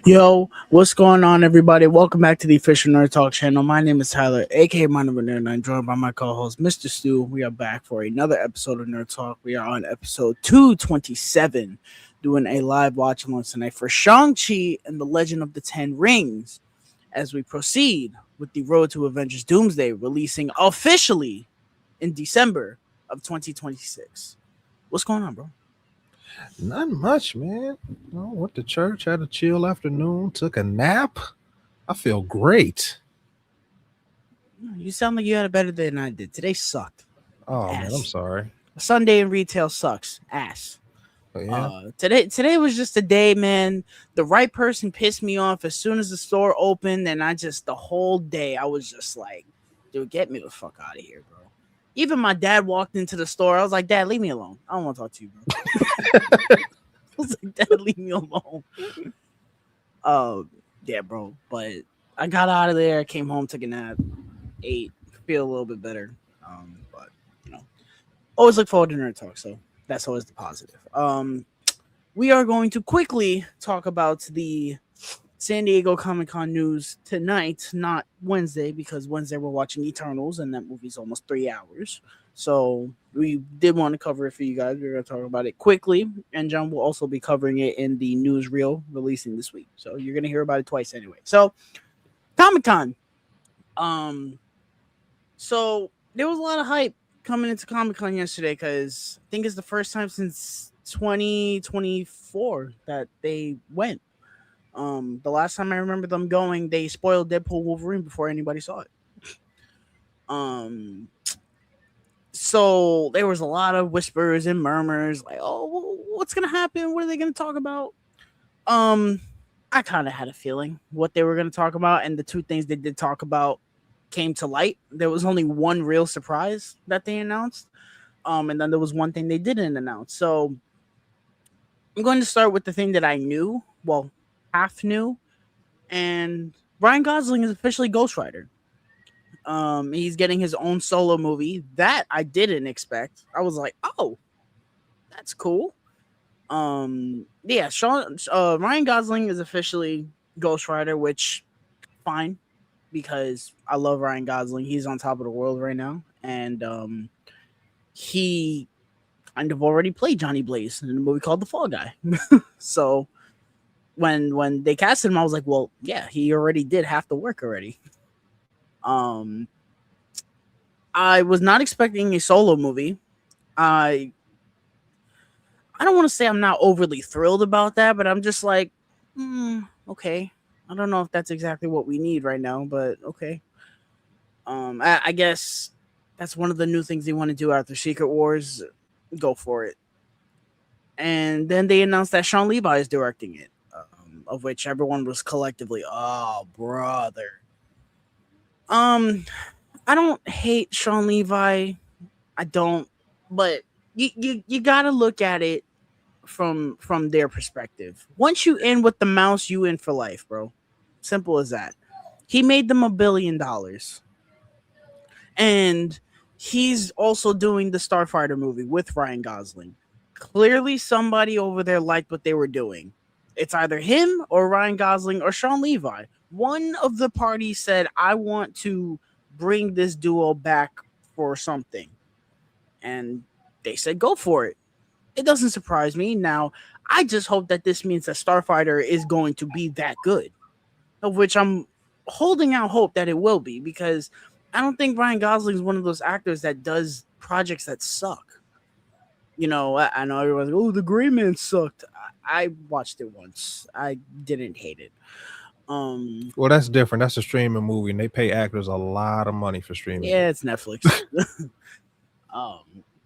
Yo, what's going on, everybody? Welcome back to the official Nerd Talk channel. My name is Tyler, aka My Number Nerd, and I'm joined by my co-host, Mr. Stu. We are back for another episode of Nerd Talk. We are on episode 227, doing a live watch along tonight for Shang-Chi and the Legend of the Ten Rings, as we proceed with the Road to Avengers Doomsday, releasing officially in December of 2026. What's going on, bro? Not much, man. Went to church, had a chill afternoon, took a nap. I feel great. You sound like you had a better day than I did. Today sucked. Oh man, I'm Ass. sorry. Sunday in retail sucks. Ass. But yeah, Today was just a day, man. The right person pissed me off as soon as the store opened, and the whole day I was just like, dude, get me the fuck out of here, bro. Even my dad walked into the store. I was like, Dad, leave me alone. I don't want to talk to you, bro. I was like, Dad, leave me alone. Yeah, bro. But I got out of there, came home, took a nap, ate, feel a little bit better. But you know, always look forward to Nerd Talk, so that's always the positive. We are going to quickly talk about the San Diego Comic-Con news tonight, not Wednesday, because Wednesday we're watching Eternals, and that movie's almost 3 hours. So we did want to cover it for you guys. We're going to talk about it quickly, and John will also be covering it in the newsreel releasing this week. So you're going to hear about it twice anyway. So Comic-Con. So there was a lot of hype coming into Comic-Con yesterday because I think it's the first time since 2024 that they went. The last time I remember them going, they spoiled Deadpool Wolverine before anybody saw it. So there was a lot of whispers and murmurs like, oh, what's gonna happen? What are they gonna talk about? I kind of had a feeling what they were gonna talk about, and the two things they did talk about came to light. There was only one real surprise that they announced. And then there was one thing they didn't announce. So I'm going to start with the thing that I knew, well, half knew, and Ryan Gosling is officially Ghost Rider. He's getting his own solo movie that I didn't expect. I was like, oh, that's cool. Yeah, Ryan Gosling is officially Ghost Rider, which fine because I love Ryan Gosling. He's on top of the world right now, and he kind of already played Johnny Blaze in a movie called The Fall Guy. So when they casted him, I was like, well, yeah, he already did half the work already. I was not expecting a solo movie. I don't want to say I'm not overly thrilled about that, but I'm just like, okay. I don't know if that's exactly what we need right now, but okay. I guess that's one of the new things they want to do after Secret Wars. Go for it. And then they announced that Sean Levi is directing it, of which everyone was collectively, oh, brother. I don't hate Sean Levi. I don't, but you gotta look at it from their perspective. Once you in with the mouse, you in for life, bro. Simple as that. He made them $1 billion, and he's also doing the Starfighter movie with Ryan Gosling. Clearly, somebody over there liked what they were doing. It's either him or Ryan Gosling or Sean Levi. One of the parties said, I want to bring this duo back for something. And they said, go for it. It doesn't surprise me. Now, I just hope that this means that Starfighter is going to be that good, of which I'm holding out hope that it will be, because I don't think Ryan Gosling is one of those actors that does projects that suck. You know, I know everyone's like, oh, The Gray Man sucked. I watched it once. I didn't hate it. well, that's different. That's a streaming movie, and they pay actors a lot of money for streaming. Yeah, it's Netflix.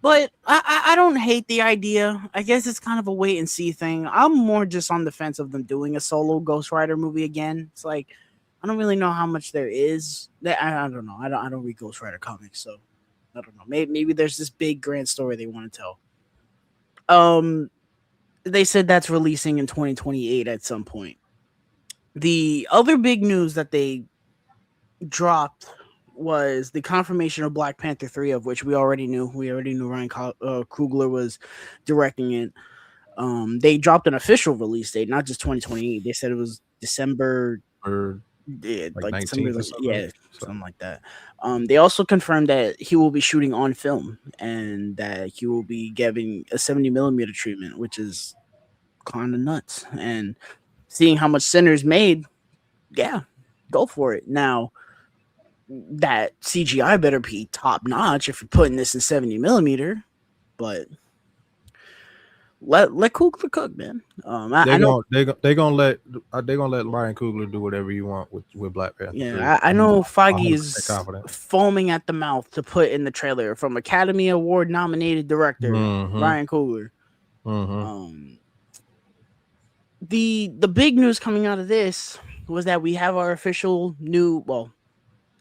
But I don't hate the idea. I guess it's kind of a wait and see thing. I'm more just on the fence of them doing a solo Ghost Rider movie again. It's like I don't really know how much there is. I don't know. I don't read Ghost Rider comics, so I don't know. Maybe there's this big grand story they want to tell. They said that's releasing in 2028 at some point. The other big news that they dropped was the confirmation of Black Panther 3, of which we already knew. We already knew Ryan Coogler was directing it. They dropped an official release date, not just 2028. They said it was December, or yeah, like like December, 19th or like, something. yeah, So something like that. They also confirmed that he will be shooting on film and that he will be giving a 70 millimeter treatment, which is kind of nuts. And seeing how much Sinners made, yeah, go for it. Now that CGI better be top notch if you're putting this in 70 millimeter, but let Coogler cook, man. I know, they gonna let Ryan Coogler do whatever you want with Black Panther 3. yeah, I I'm know Foggy 100% is confident. foaming at the mouth to put in the trailer from Academy Award nominated director Mm-hmm. Ryan Coogler. Mm-hmm. Um, the big news coming out of this was that we have our official new, well,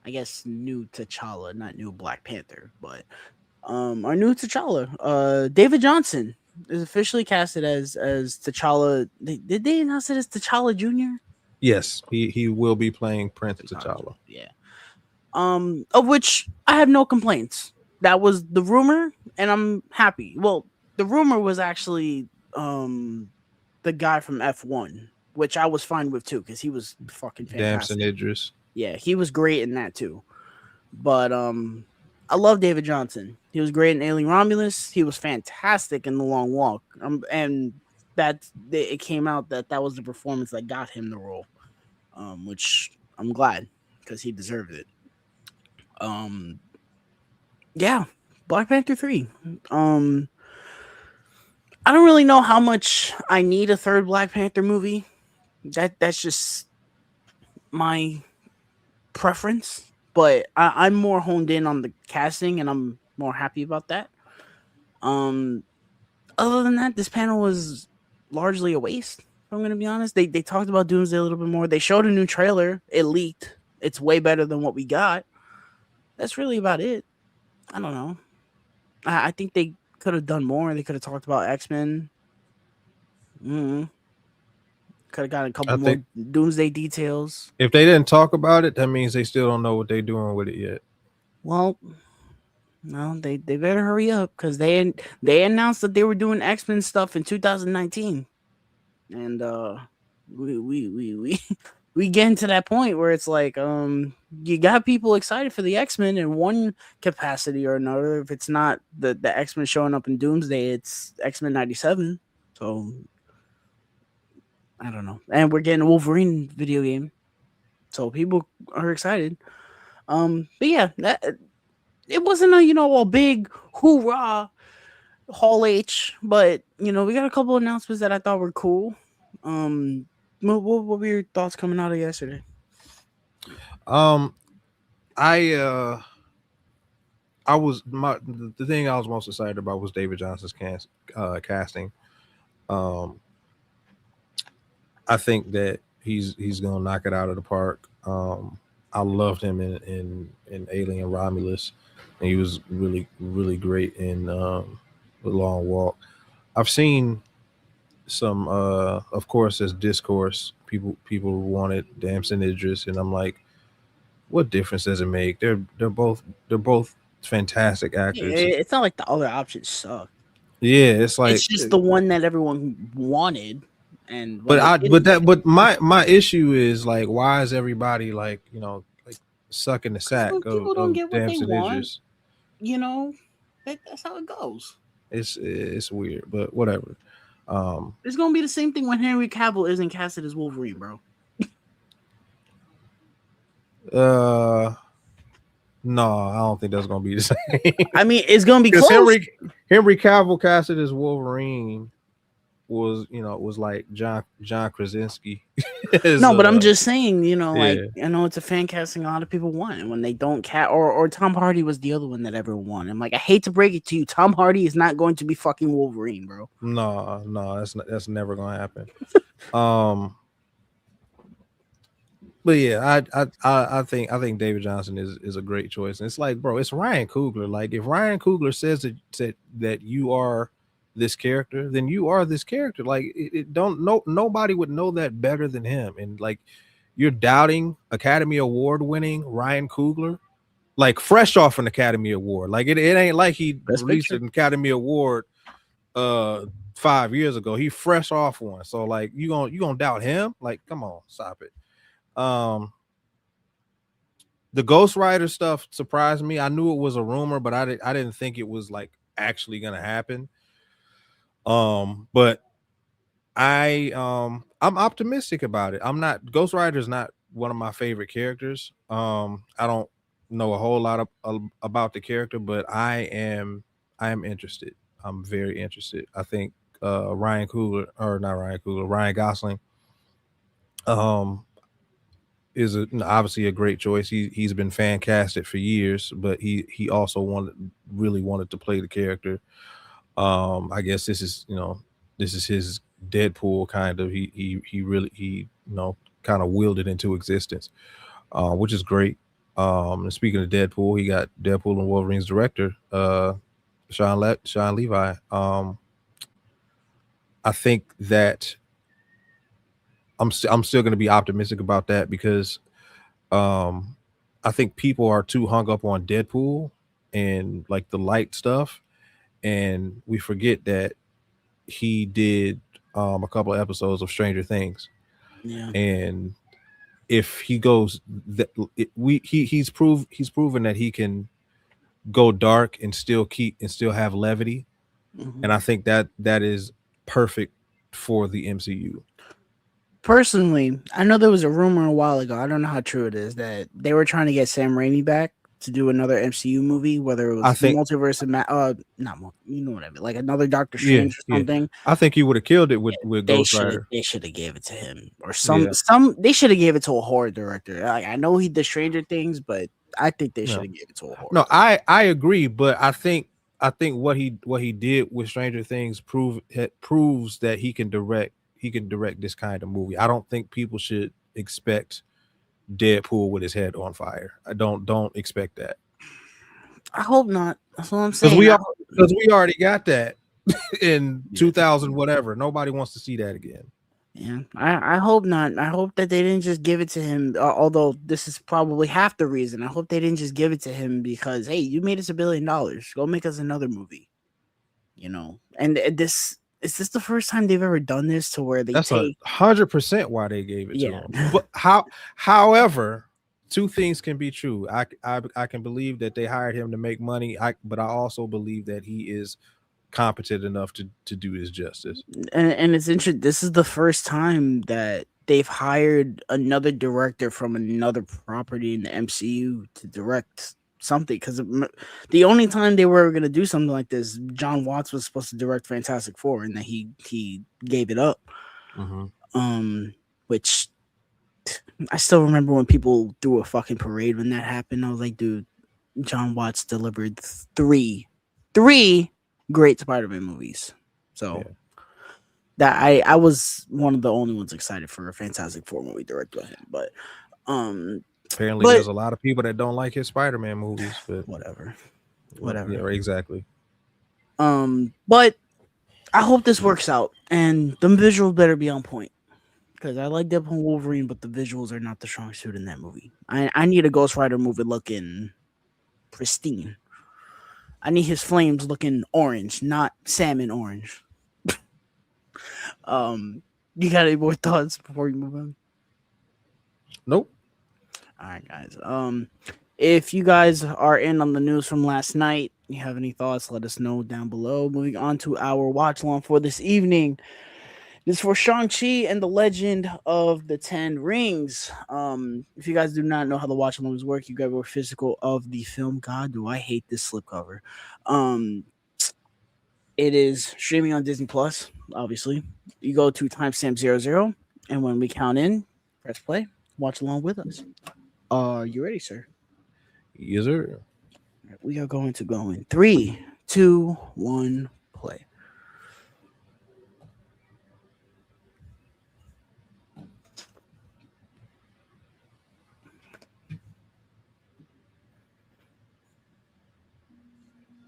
I guess new T'Challa, not new Black Panther, but our new T'Challa, David Johnson is officially casted as T'Challa. Did they announce it as T'Challa Junior? Yes, he will be playing Prince T'Challa T'Challa. Junior. Yeah. Of which I have no complaints. That was the rumor, and I'm happy. Well, the rumor was actually the guy from F1, which I was fine with too, because he was fucking Damson fantastic. Idris. Yeah, he was great in that too. But I love David Johnson. He was great in Alien Romulus. He was fantastic in The Long Walk. And it came out that that was the performance that got him the role. Which I'm glad because he deserved it. Um, yeah, Black Panther 3. Um, I don't really know how much I need a third Black Panther movie. That's just my preference. But I'm more honed in on the casting, and I'm more happy about that. Um, Other than that, this panel was largely a waste. If I'm gonna be honest, they talked about Doomsday a little bit more. They showed a new trailer. It leaked. It's way better than what we got. That's really about it. I don't know. I think they could have done more. They could have talked about X-Men. Mm, could have gotten a couple I think more Doomsday details. if they didn't talk about it, that means they still don't know what they're doing with it yet. Well, no, they better hurry up because they announced that they were doing X-Men stuff in 2019, and we we getting to that point where it's like you got people excited for the X-Men in one capacity or another. If it's not the X-Men showing up in Doomsday, it's X-Men 97. So I don't know. And we're getting a Wolverine video game. So people are excited. But yeah, that it wasn't a a big hoorah Hall H, but we got a couple announcements that I thought were cool. Um, what were your thoughts coming out of yesterday? Um, I I was the thing I was most excited about was David Johnson's casting. Um, I think that he's gonna knock it out of the park. I loved him in Alien Romulus, and he was really great in The Long Walk. I've seen some, of course, as discourse. People wanted Damson Idris, and I'm like, what difference does it make? They're both fantastic Yeah, actors. it's not like the other options suck. Yeah, it's It's like, just the one that everyone wanted, and when but they I but didn't that get but my issue is like, why is everybody like, like sucking the because sack when people don't of get what they Damson want, Idris? you know, that's how it goes. It's weird, but whatever. Um, It's gonna be the same thing when Henry Cavill isn't casted as Wolverine, bro. uh, no, I don't think that's gonna be the same. I mean, it's gonna be Because close. Henry Cavill casted as Wolverine was like John Krasinski is No, but I'm just saying, like yeah. I know it's a fan casting a lot of people want, and when they don't or Tom Hardy was the other one that everyone wanted. I'm like, I hate to break it to you, Tom Hardy is not going to be fucking Wolverine, bro. No, that's never gonna happen. Um, but yeah, I think David Johnson is a great choice, and it's like, bro, it's Ryan Coogler. Like, if Ryan Coogler says that you are this character, then you are this character. Like, it don't no nobody would know that better than him. And like, you're doubting Academy Award winning Ryan Coogler, like fresh off an Academy Award. Like, it ain't like he Best released picture. an Academy Award uh 5 years ago. He fresh off one. So like you gonna doubt him? Like, come on, stop it. Um the Ghost Rider stuff surprised me. I knew it was a rumor, but I didn't think it was like actually gonna happen. But I'm optimistic about it. I'm not Ghost Rider is not one of my favorite characters. I don't know a whole lot about the character, but I am interested. I'm very interested. I think Ryan Gosling um is obviously a great choice. He's been fan casted for years, but he also really wanted to play the character. I guess this is his Deadpool kind of. He really kind of willed it into existence, which is great. And speaking of Deadpool, he got Deadpool and Wolverine's director, Sean Levi. I think that I'm still going to be optimistic about that because um, I think people are too hung up on Deadpool and like the light stuff, and we forget that he did a couple of episodes of Stranger Things, Yeah. and if he goes that he's proven that he can go dark and still have levity, Hmm. and I think that is perfect for the MCU. Personally, I know there was a rumor a while ago. I don't know how true it is that they were trying to get Sam Raimi back to do another MCU movie, whether it I was think Multiverse of not you know what I mean, like another Doctor yeah, Strange or yeah. something. I think he would have killed it with Ghost Rider. They should have gave it to him or Yeah. some they should have gave it to a horror director. Like, I know he did Stranger Things, but I think they should No. have gave it to a horror No, director. I agree, but I think what he did with Stranger Things proves that he can direct this kind of movie. I don't think people should expect Deadpool with his head on fire. I don't expect that I hope not. That's what I'm because saying. we already got that in Yeah. 2000 whatever. Nobody wants to see that again. Yeah, I hope not. I hope that they didn't just give it to him. Although this is probably half the reason. I hope they didn't just give it to him because hey, you made us $1 billion. Go make us another movie. You know, and this is this the first time they've ever done this to where they That's take 100% why they gave it to yeah. him. But however, two things can be true. I can believe that they hired him to make money. But I also believe that he is competent enough to do his justice. And it's interesting. This is the first time that they've hired another director from another property in the MCU to direct something. Because the only time they were going to do something like this, John Watts was supposed to direct Fantastic Four, and then he gave it up. Mm-hmm. Which I still remember when people threw a fucking parade when that happened. I was like, dude, John Watts delivered three great Spider-Man movies. So Yeah. that I was one of the only ones excited for a Fantastic Four movie directed by him. Um Apparently, but there's a lot of people that don't like his Spider-Man movies, but whatever. yeah, Whatever. right, exactly. But I hope this works out and the visuals better be on point. Because I like Deadpool and Wolverine, but the visuals are not the strong suit in that movie. I need a Ghost Rider movie looking pristine. I need his flames looking orange, not salmon orange. You got any more thoughts before we move on? Nope. All right, guys. If you guys are in on the news from last night, you have any thoughts, let us know down below. Moving on to our watch along for this evening. This is for Shang-Chi and the Legend of the Ten Rings. If you guys do not know how the watch alongs work, you grab a physical of the film. God, do I hate this slipcover. Um, it is streaming on Disney Plus, obviously. You go to timestamp 00, and when we count in, press play, watch along with us. Are you ready, sir? Yes, sir. We are going to go in 3, 2, 1, play.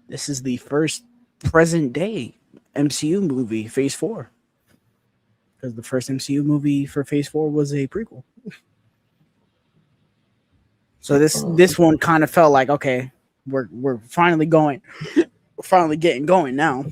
This is the first present day MCU movie, Phase 4. Because the first MCU movie for Phase 4 was a prequel. So this one kind of felt like, okay, we're finally going, we're finally getting going now.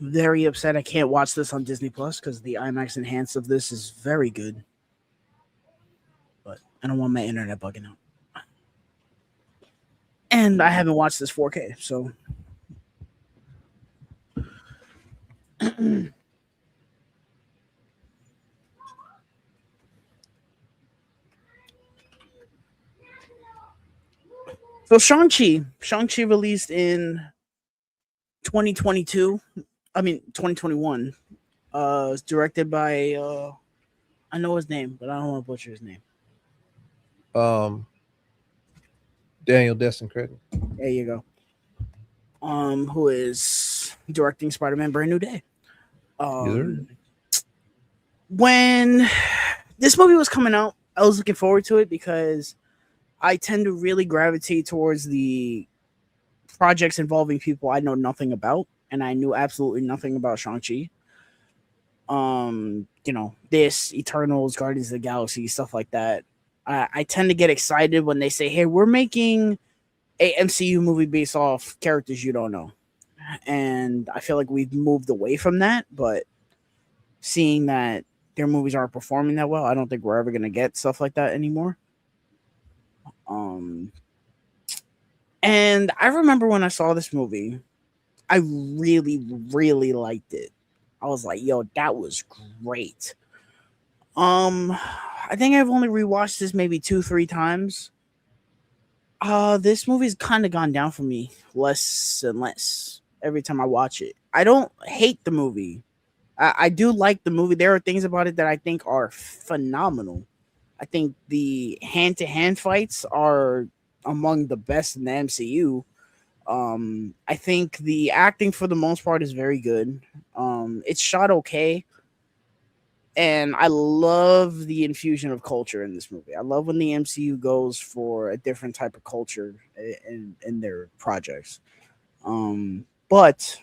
Very upset I can't watch this on Disney Plus because the IMAX enhanced of this is very good, but I don't want my internet bugging out. And I haven't watched this 4K, so so Shang-Chi released in 2022. I mean 2021. It's directed by I know his name, but I don't want to butcher his name. Um, Daniel Destin Cretton. There you go. Who is directing Spider-Man: Brand New Day? Yes, sir. Um, when this movie was coming out, I was looking forward to it because I tend to really gravitate towards the projects involving people I know nothing about, and I knew absolutely nothing about Shang-Chi. This Eternals, Guardians of the Galaxy, stuff like that. I tend to get excited when they say, "Hey, we're making a MCU movie based off characters you don't know," and I feel like we've moved away from that. But seeing that their movies aren't performing that well, I don't think we're ever gonna get stuff like that anymore. Um, and I remember when I saw this movie, I really, really liked it. I was like, "Yo, that was great." Um, I think I've only rewatched this maybe 2, 3 times. This movie's kind of gone down for me less and less every time I watch it. I don't hate the movie. I do like the movie. There are things about it that I think are phenomenal. I think the hand to hand fights are among the best in the MCU. I think the acting for the most part is very good. It's shot okay, and I love the infusion of culture in this movie. I love when the MCU goes for a different type of culture in their projects. But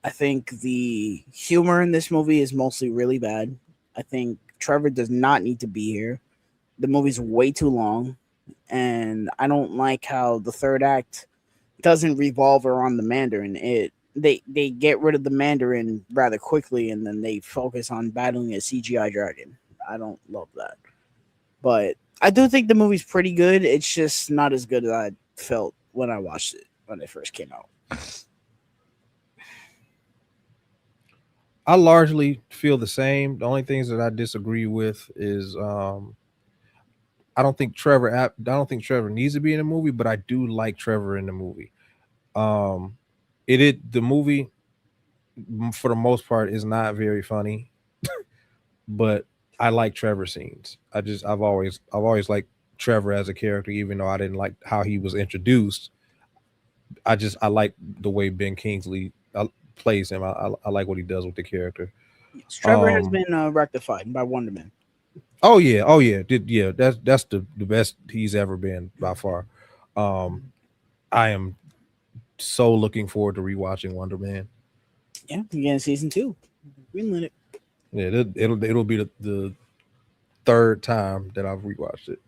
I think the humor in this movie is mostly really bad. I think Trevor does not need to be here. The movie's way too long, and I don't like how the third act doesn't revolve around the Mandarin. They get rid of the Mandarin rather quickly, and then they focus on battling a CGI dragon. I don't love that, but I do think the movie's pretty good. It's just not as good as I felt when I watched it when it first came out. I largely feel the same. The only things that I disagree with is I don't think Trevor needs to be in the movie, but I do like Trevor in the movie. Um, the movie for the most part is not very funny, but I like Trevor scenes. I've always liked Trevor as a character, even though I didn't like how he was introduced. I like the way Ben Kingsley plays him. I like what he does with the character. Yes, Trevor has Um, been rectified by Wonder Man. oh yeah, that's the best he's ever been by far. Um, I am so looking forward to rewatching Wonder Man. Yeah, again, season two. Greenlit it. Yeah, it'll be the third time that I've rewatched it.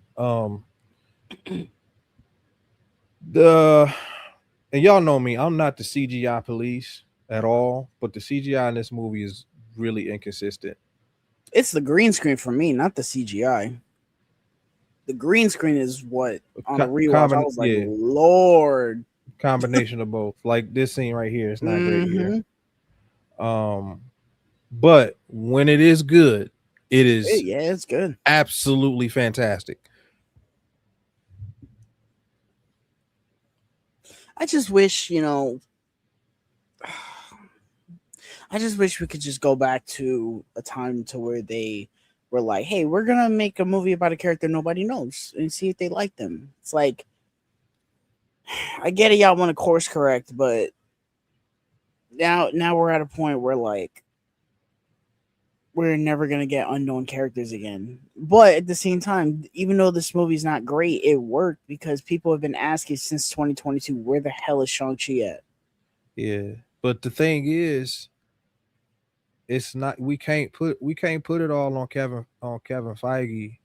The and y'all know me, I'm not the CGI police at all, but the CGI in this movie is really inconsistent. It's the green screen for me, not the CGI. The green screen is what on a rewatch I was like, Yeah, Lord. combination of both. Like this scene right here, it's not great here. Mm-hmm. Um, but when it is good, it is Yeah, it's good. absolutely fantastic. I just wish, I just wish we could just go back to a time to where they were like, "Hey, we're gonna make a movie about a character nobody knows and see if they like them." It's like I get it, y'all want to course correct, but now we're at a point where like we're never gonna get unknown characters again. But at the same time, even though this movie's not great, it worked because people have been asking since 2022, where the hell is Shang-Chi at? Yeah. But the thing is, it's not we can't put it all on Kevin Feige.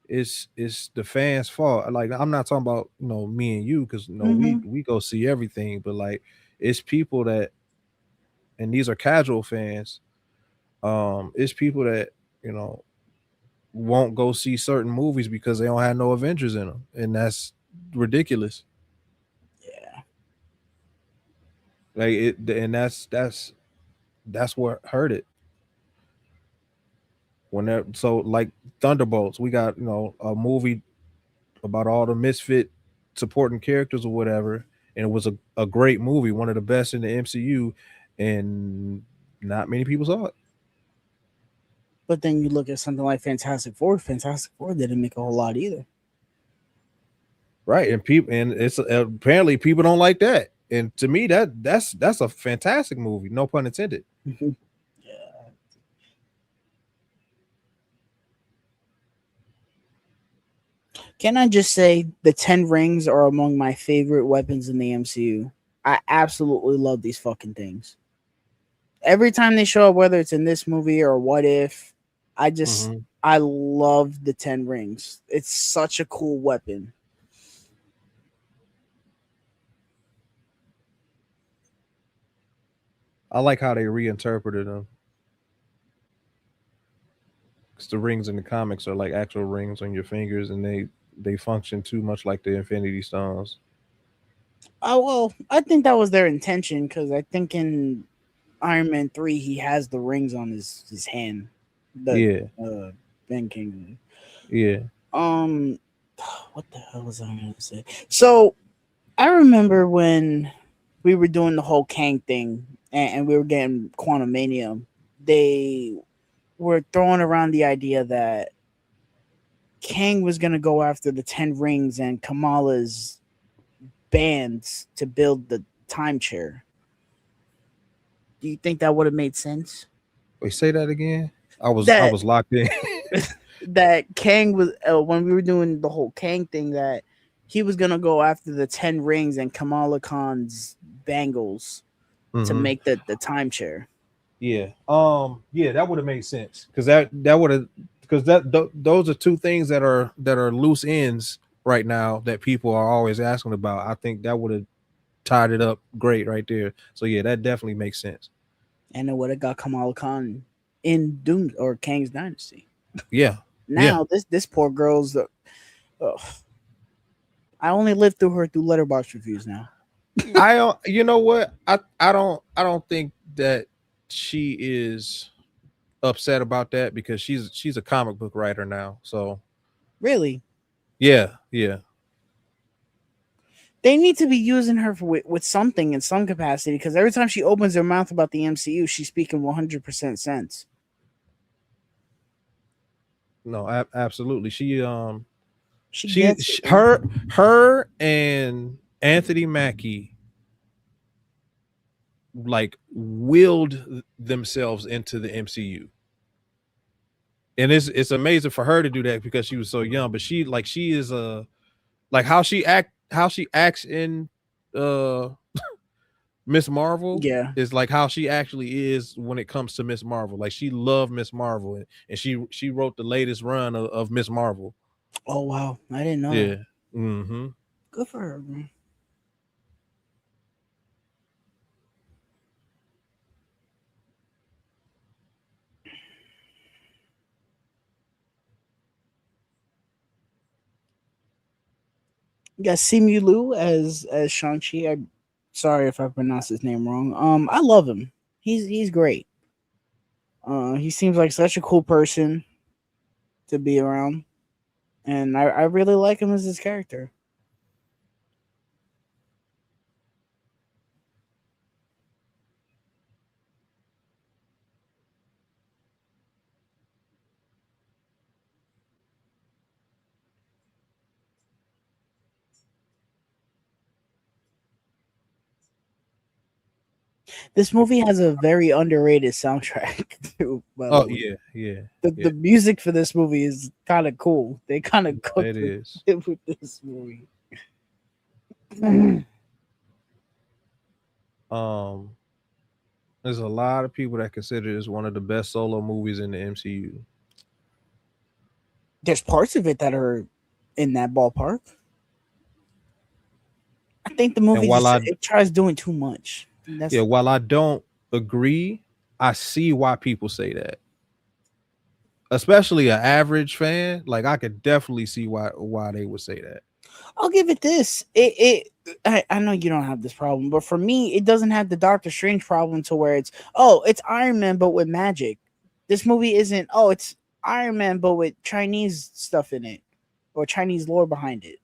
It's the fans' fault. Like I'm not talking about me and you because Mm-hmm. we go see everything, but like it's people that and these are casual fans. It's people that you know won't go see certain movies because they don't have no Avengers in them, and that's ridiculous. Yeah. Like it, and that's what hurt it. When that so like Thunderbolts, we got a movie about all the misfit supporting characters or whatever, and it was a great movie, one of the best in the MCU, and not many people saw it. But then you look at something like Fantastic Four. Fantastic Four didn't make a whole lot either. Right, and people, and it's apparently people don't like that. And to me, that's a fantastic movie. No pun intended. Yeah. Can I just say the Ten Rings are among my favorite weapons in the MCU? I absolutely love these fucking things. Every time they show up, whether it's in this movie or What If, I just Hmm. I love the Ten Rings. It's such a cool weapon. I like how they reinterpreted them. Because the rings in the comics are like actual rings on your fingers, and they function too much like the Infinity Stones. Oh well, I think that was their intention because I think in Iron Man 3 he has the rings on his hand. The Yeah, Ben Kingsley. yeah. Um, what the hell was I gonna say? So I remember when we were doing the whole Kang thing and we were getting Quantum Mania. They were throwing around the idea that Kang was gonna go after the Ten Rings and Kamala's bands to build the time chair. Do you think that would have made sense? Wait, say that again. I That was locked in. that Kang was when we were doing the whole Kang thing that he was gonna go after the Ten Rings and Kamala Khan's bangles to Hmm. make the time chair. Yeah. Yeah, that would have made sense because that would have because those are two things that are loose ends right now that people are always asking about. I think that would have tied it up great right there. So yeah, that definitely makes sense. And it would have got Kamala Khan in Doom or Kang's Dynasty. Yeah. Yeah. Now this poor girl's. I only lived through her through letterbox reviews now. I don't. You know what? I don't think that she is upset about that because she's a comic book writer now. So Really, yeah, yeah. they need to be using her with something in some capacity because every time she opens her mouth about the MCU, she's speaking 100% sense. No, absolutely. She gets it, man. Her and Anthony Mackie like willed themselves into the MCU. And it's amazing for her to do that because she was so young, but she is a like how she acts in uh Miss Marvel Yeah. is like how she actually is when it comes to Miss Marvel. Like she loved Miss Marvel, and she wrote the latest run of Miss Marvel. Oh wow, I didn't know that. Yeah. Mm-hmm. Good for her, man. You got Simu Liu as Shang-Chi. I sorry if I pronounced his name wrong. I love him. He's great. He seems like such a cool person to be around, and I really like him as his character. This movie has a very underrated soundtrack too. By the Oh way, yeah, yeah, the yeah. music for this movie is kind of cool. They kind of No, it cooked with is. with this movie. Um, there's a lot of people that consider this one of the best solo movies in the MCU. There's parts of it that are in that ballpark. I think the And movie while just I it tries doing too much. yeah, That's while I don't agree. I see why people say that, especially an average fan. Like I could definitely see why they would say that. I'll give it this. I know you don't have this problem, but for me, it doesn't have the Doctor Strange problem to where it's, oh, it's Iron Man but with magic. This movie isn't, oh, it's Iron Man but with Chinese stuff in it or Chinese lore behind it.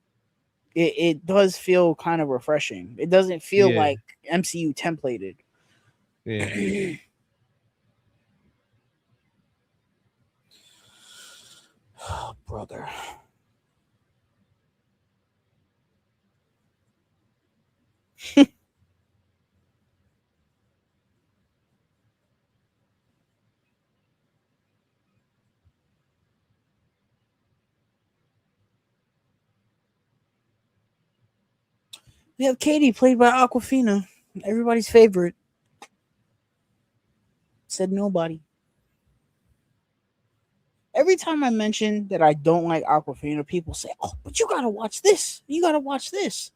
It does feel kind of refreshing. It doesn't feel Yeah, like MCU templated. yeah. Oh, brother. We have Katie played by Aquafina, everybody's favorite. Said nobody. Every time I mention that I don't like Aquafina, people say, "Oh, but you gotta watch this. You gotta watch this."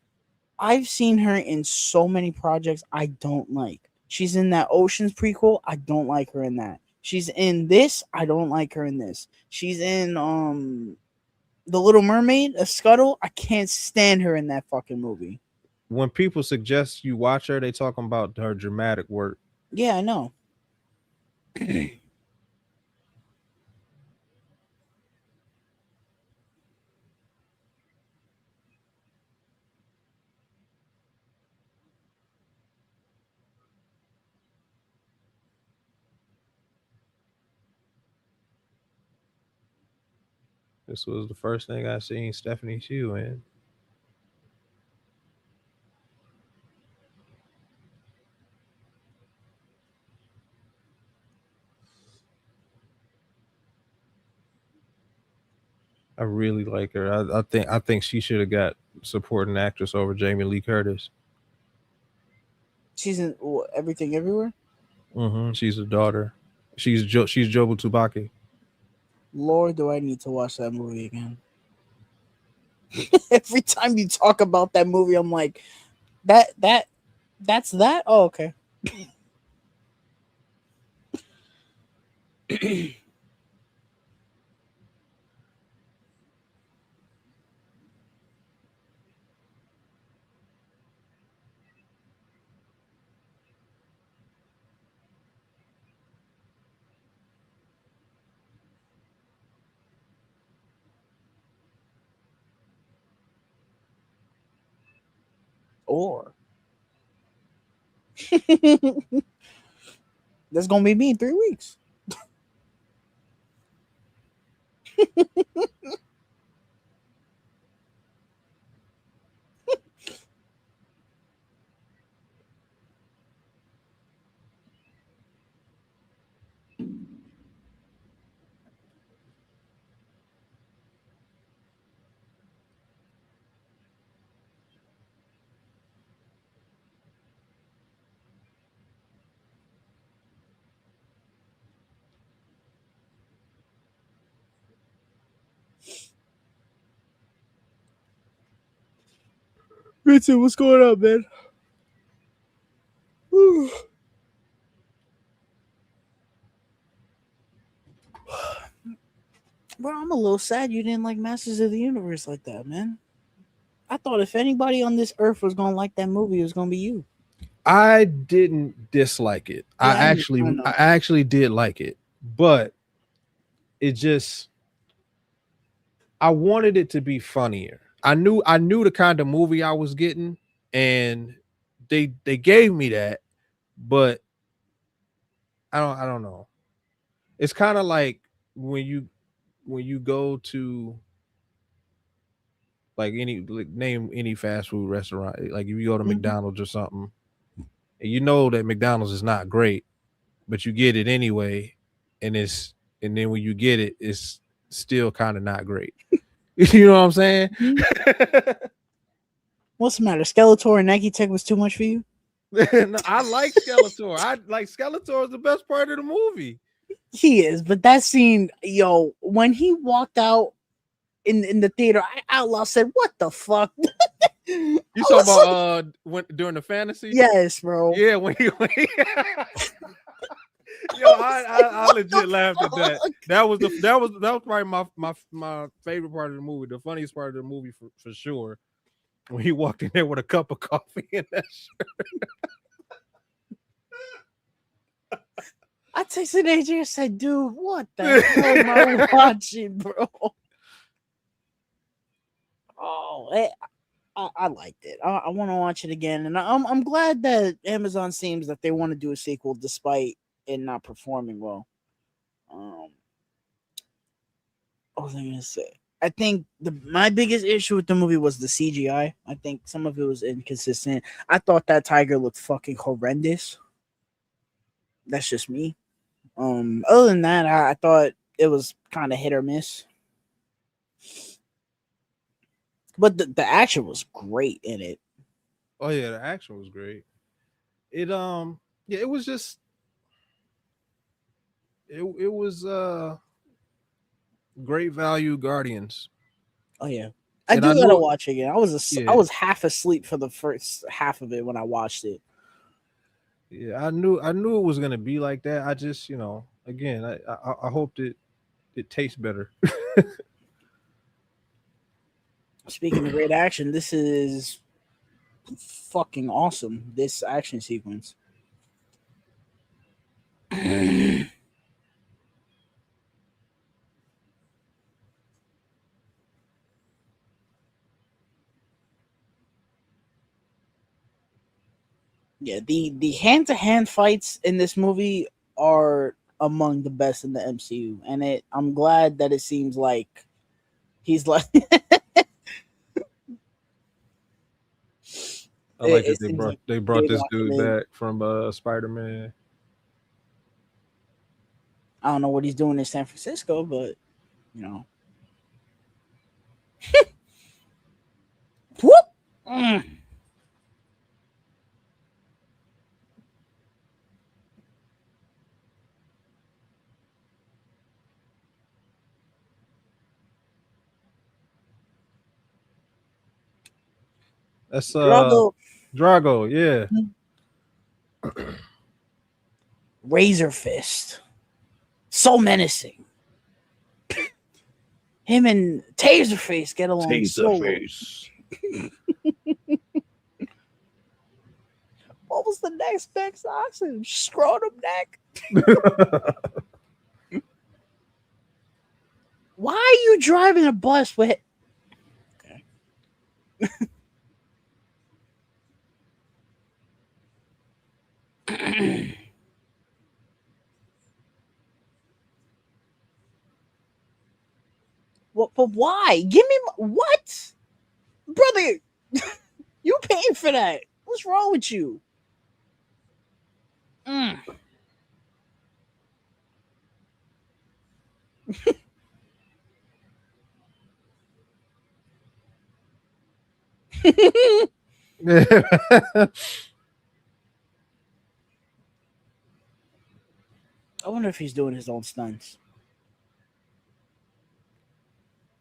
I've seen her in so many projects I don't like. She's in that Oceans prequel. I don't like her in that. She's in this. I don't like her in this. She's in The Little Mermaid, A Scuttle. I can't stand her in that fucking movie. When people suggest you watch her, they talking about her dramatic work. Yeah, I know. This was the first thing I seen Stephanie Shu in. I really like her. I think she should have got supporting actress over Jamie Lee Curtis. She's in Everything Everywhere. She's a daughter. She's Jobu Tubaki. Lord, do I need to watch that movie again? Every time you talk about that movie, I'm like, that that's that. Oh, okay. Or that's gonna be me in 3 weeks. Vincent, what's going on, man? Bro, I'm a little sad you didn't like Masters of the Universe like that, man. I thought if anybody on this earth was gonna like that movie, it was gonna be you. I didn't dislike it. I Yeah, actually I I know. actually did like it, but it just I wanted it to be funnier. I knew the kind of movie I was getting, and they gave me that, but I don't know. It's kind of like when you go to like any like name any fast food restaurant. Like if you go to Mhm. McDonald's or something, and you know that McDonald's is not great, but you get it anyway, and and then when you get it, it's still kind of not great. You know what I'm saying? Mhm. What's the matter? Skeletor and Nike Tech was too much for you? No, I like Skeletor. I like Skeletor is the best part of the movie. He is, but that scene, yo, when he walked out in the theater, I out loud said, "What the fuck?" You I talking was about like, when during the fantasy? yes, bro. Yeah, when he I yo, was like, I what the legit laughed at that. fuck? That was probably my favorite part of the movie, the funniest part of the movie for sure. When he walked in there with a cup of coffee and that shit. I texted AJ and said, dude, what the hell am I watching, bro? Oh, I liked it. I want to watch it again, and I'm glad that Amazon seems that they want to do a sequel despite it not performing well. Um, what was I gonna say? I think my biggest issue with the movie was the CGI. I think some of it was inconsistent. I thought that tiger looked fucking horrendous. That's just me. Other than that, I thought it was kind of hit or miss. But the action was great in it. Oh yeah, the action was great. It yeah, it was just it was great value Guardians. Oh yeah, I And I do gotta knew watch it again. I yeah, was half asleep for the first half of it when I watched it. yeah, I knew it was gonna be like that. I just, again, I hoped it tastes better. Speaking of great action, this is fucking awesome. This action sequence. Yeah, the hand to hand fights in this movie are among the best in the MCU, and I'm glad that it seems like he's like I like that it seems like they brought they this want him dude in. back from Spider-Man. I don't know what he's doing in San Francisco, but you know, whoop. Mm. That's Drago Drago, yeah. Razor Fist, so menacing. Him and Taserface get along so well. Taserface. What was the next best option? Scrotum neck. Why are you driving a bus with? Okay. What? But why? Give me what, brother? You paying for that? What's wrong with you? Mm. I wonder if he's doing his own stunts.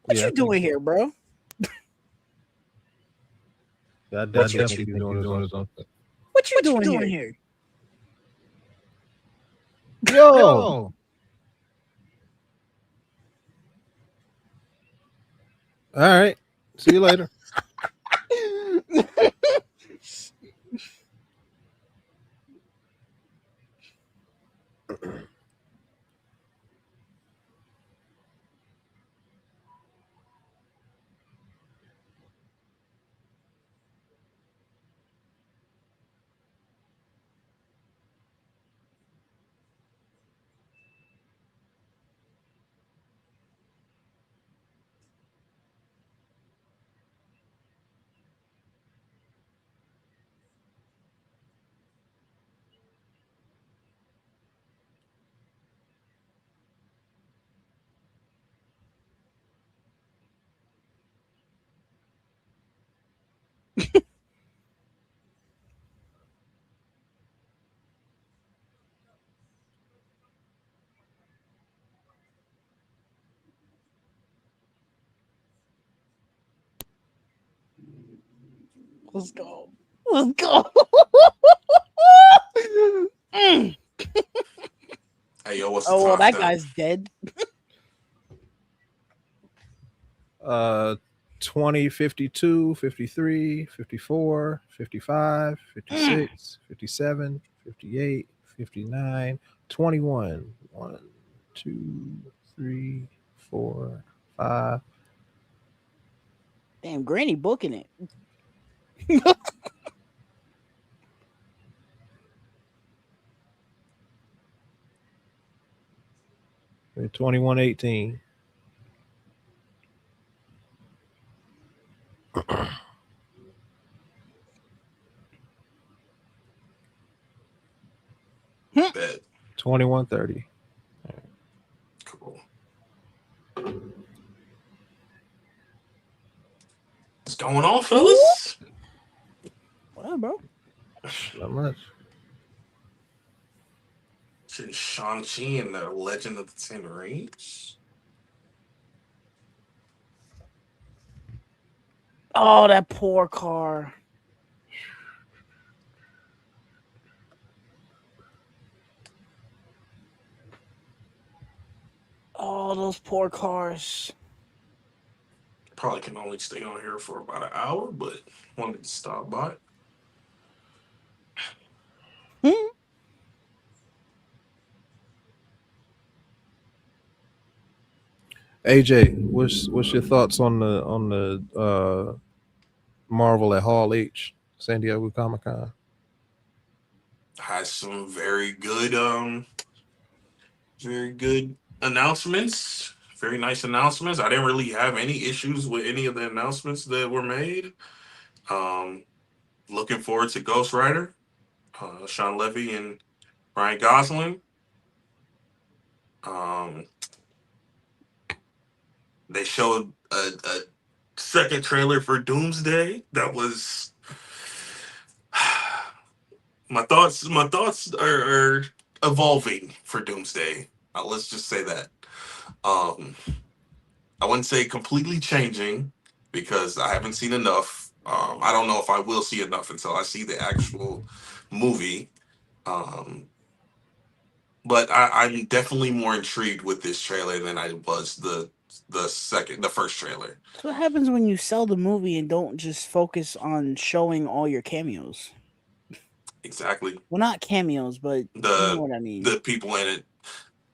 What Yeah, I you think doing so. here, bro? Yeah, I What you definitely think he's doing his own stuff. what you doing here? Yo, all right. See you later. Let's go. Let's go. Mm. Hey, yo, what's the Oh well, time that stamp? guy's dead. Uh, 20, 52, 53, 54, 55, Mm. 56, 57, 58, 59, 21. 1, 2, 3, 4, 5. Damn, Granny booking it. 21, 18. Bet. 21, 30. Cool. What's going on, Ooh. fellas? What up, bro? Not much. Shit, Shang-Chi and the Legend of the Ten Rings. Oh, that poor car. Oh, those poor cars. Probably can only stay on here for about an hour, but wanted to stop by. Hmm. AJ, what's your thoughts on the Marvel at Hall H, San Diego Comic Con? Has some very good announcements. Very nice announcements. I didn't really have any issues with any of the announcements that were made. Um, Looking forward to Ghost Rider, Sean Levy and Ryan Gosling. Um, they showed a second trailer for Doomsday that was my thoughts are evolving for Doomsday. Let's just say that. Um, I wouldn't say completely changing because I haven't seen enough. I don't know if I will see enough until I see the actual movie. Um, but I'm definitely more intrigued with this trailer than I was the first trailer. That's what happens when you sell the movie and don't just focus on showing all your cameos. Exactly. Well, not cameos, but you know the what I mean. the people in it.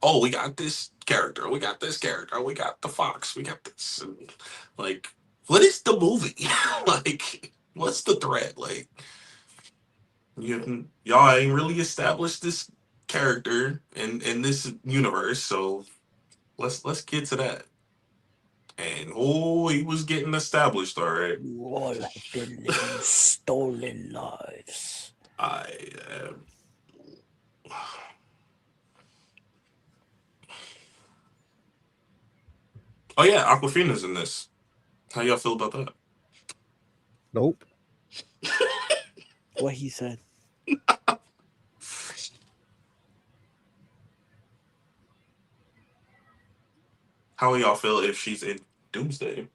Oh, we got this character. We got this character. We got the fox. We got this. And, like, what is the movie? Like, what's the threat? Like, y'all ain't really established this character in this universe, so let's get to that. And oh, he was getting established. All right, You all have been living stolen lives. I. Uh, oh yeah, Aquafina's in this. How y'all feel about that? Nope. What he said. How y'all feel if she's in Doomsday?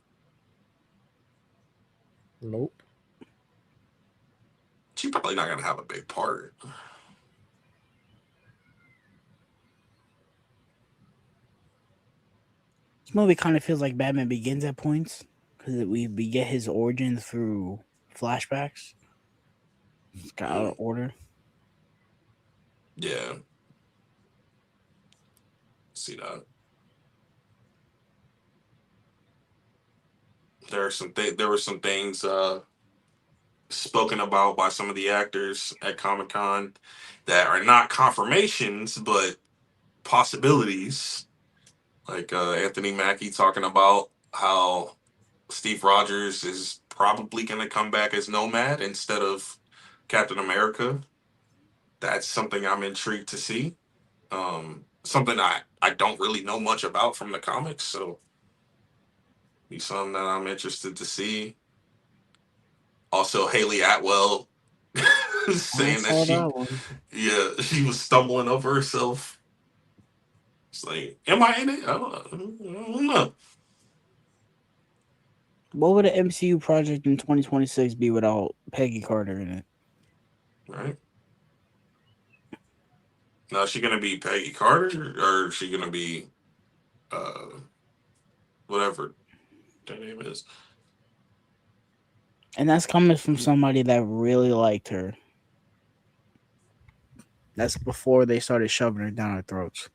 Nope. She's probably not gonna have a big part. This movie kind of feels like Batman Begins at points because we get his origin through flashbacks. It's got out of Mm, order. yeah, see that. There were some things spoken about by some of the actors at Comic Con that are not confirmations but possibilities. Like Anthony Mackie talking about how Steve Rogers is probably going to come back as Nomad instead of Captain America. That's something I'm intrigued to see. Something I don't really know much about from the comics, so be something that I'm interested to see. Also, Haley Atwell I saying that saw that one. she was stumbling over herself. It's like, am I in it? I don't know. What would an MCU project in 2026 be without Peggy Carter in it? right? Now, is she gonna be Peggy Carter or is she gonna be uh whatever their name is? And that's coming from somebody that really liked her. That's before they started shoving her down our throats.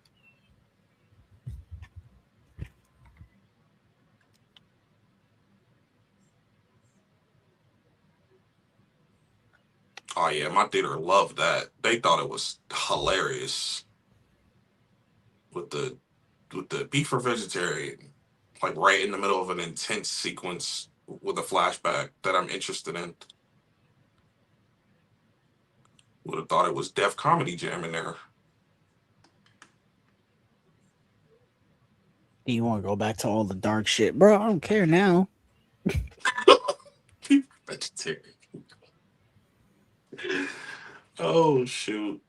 Oh yeah, my theater loved that. They thought it was hilarious with the beef for vegetarian, like right in the middle of an intense sequence with a flashback that I'm interested in. Would have thought it was Def Comedy Jam in there. Do you want to go back to all the dark shit, bro? I don't care now. Vegetarian. Oh shoot.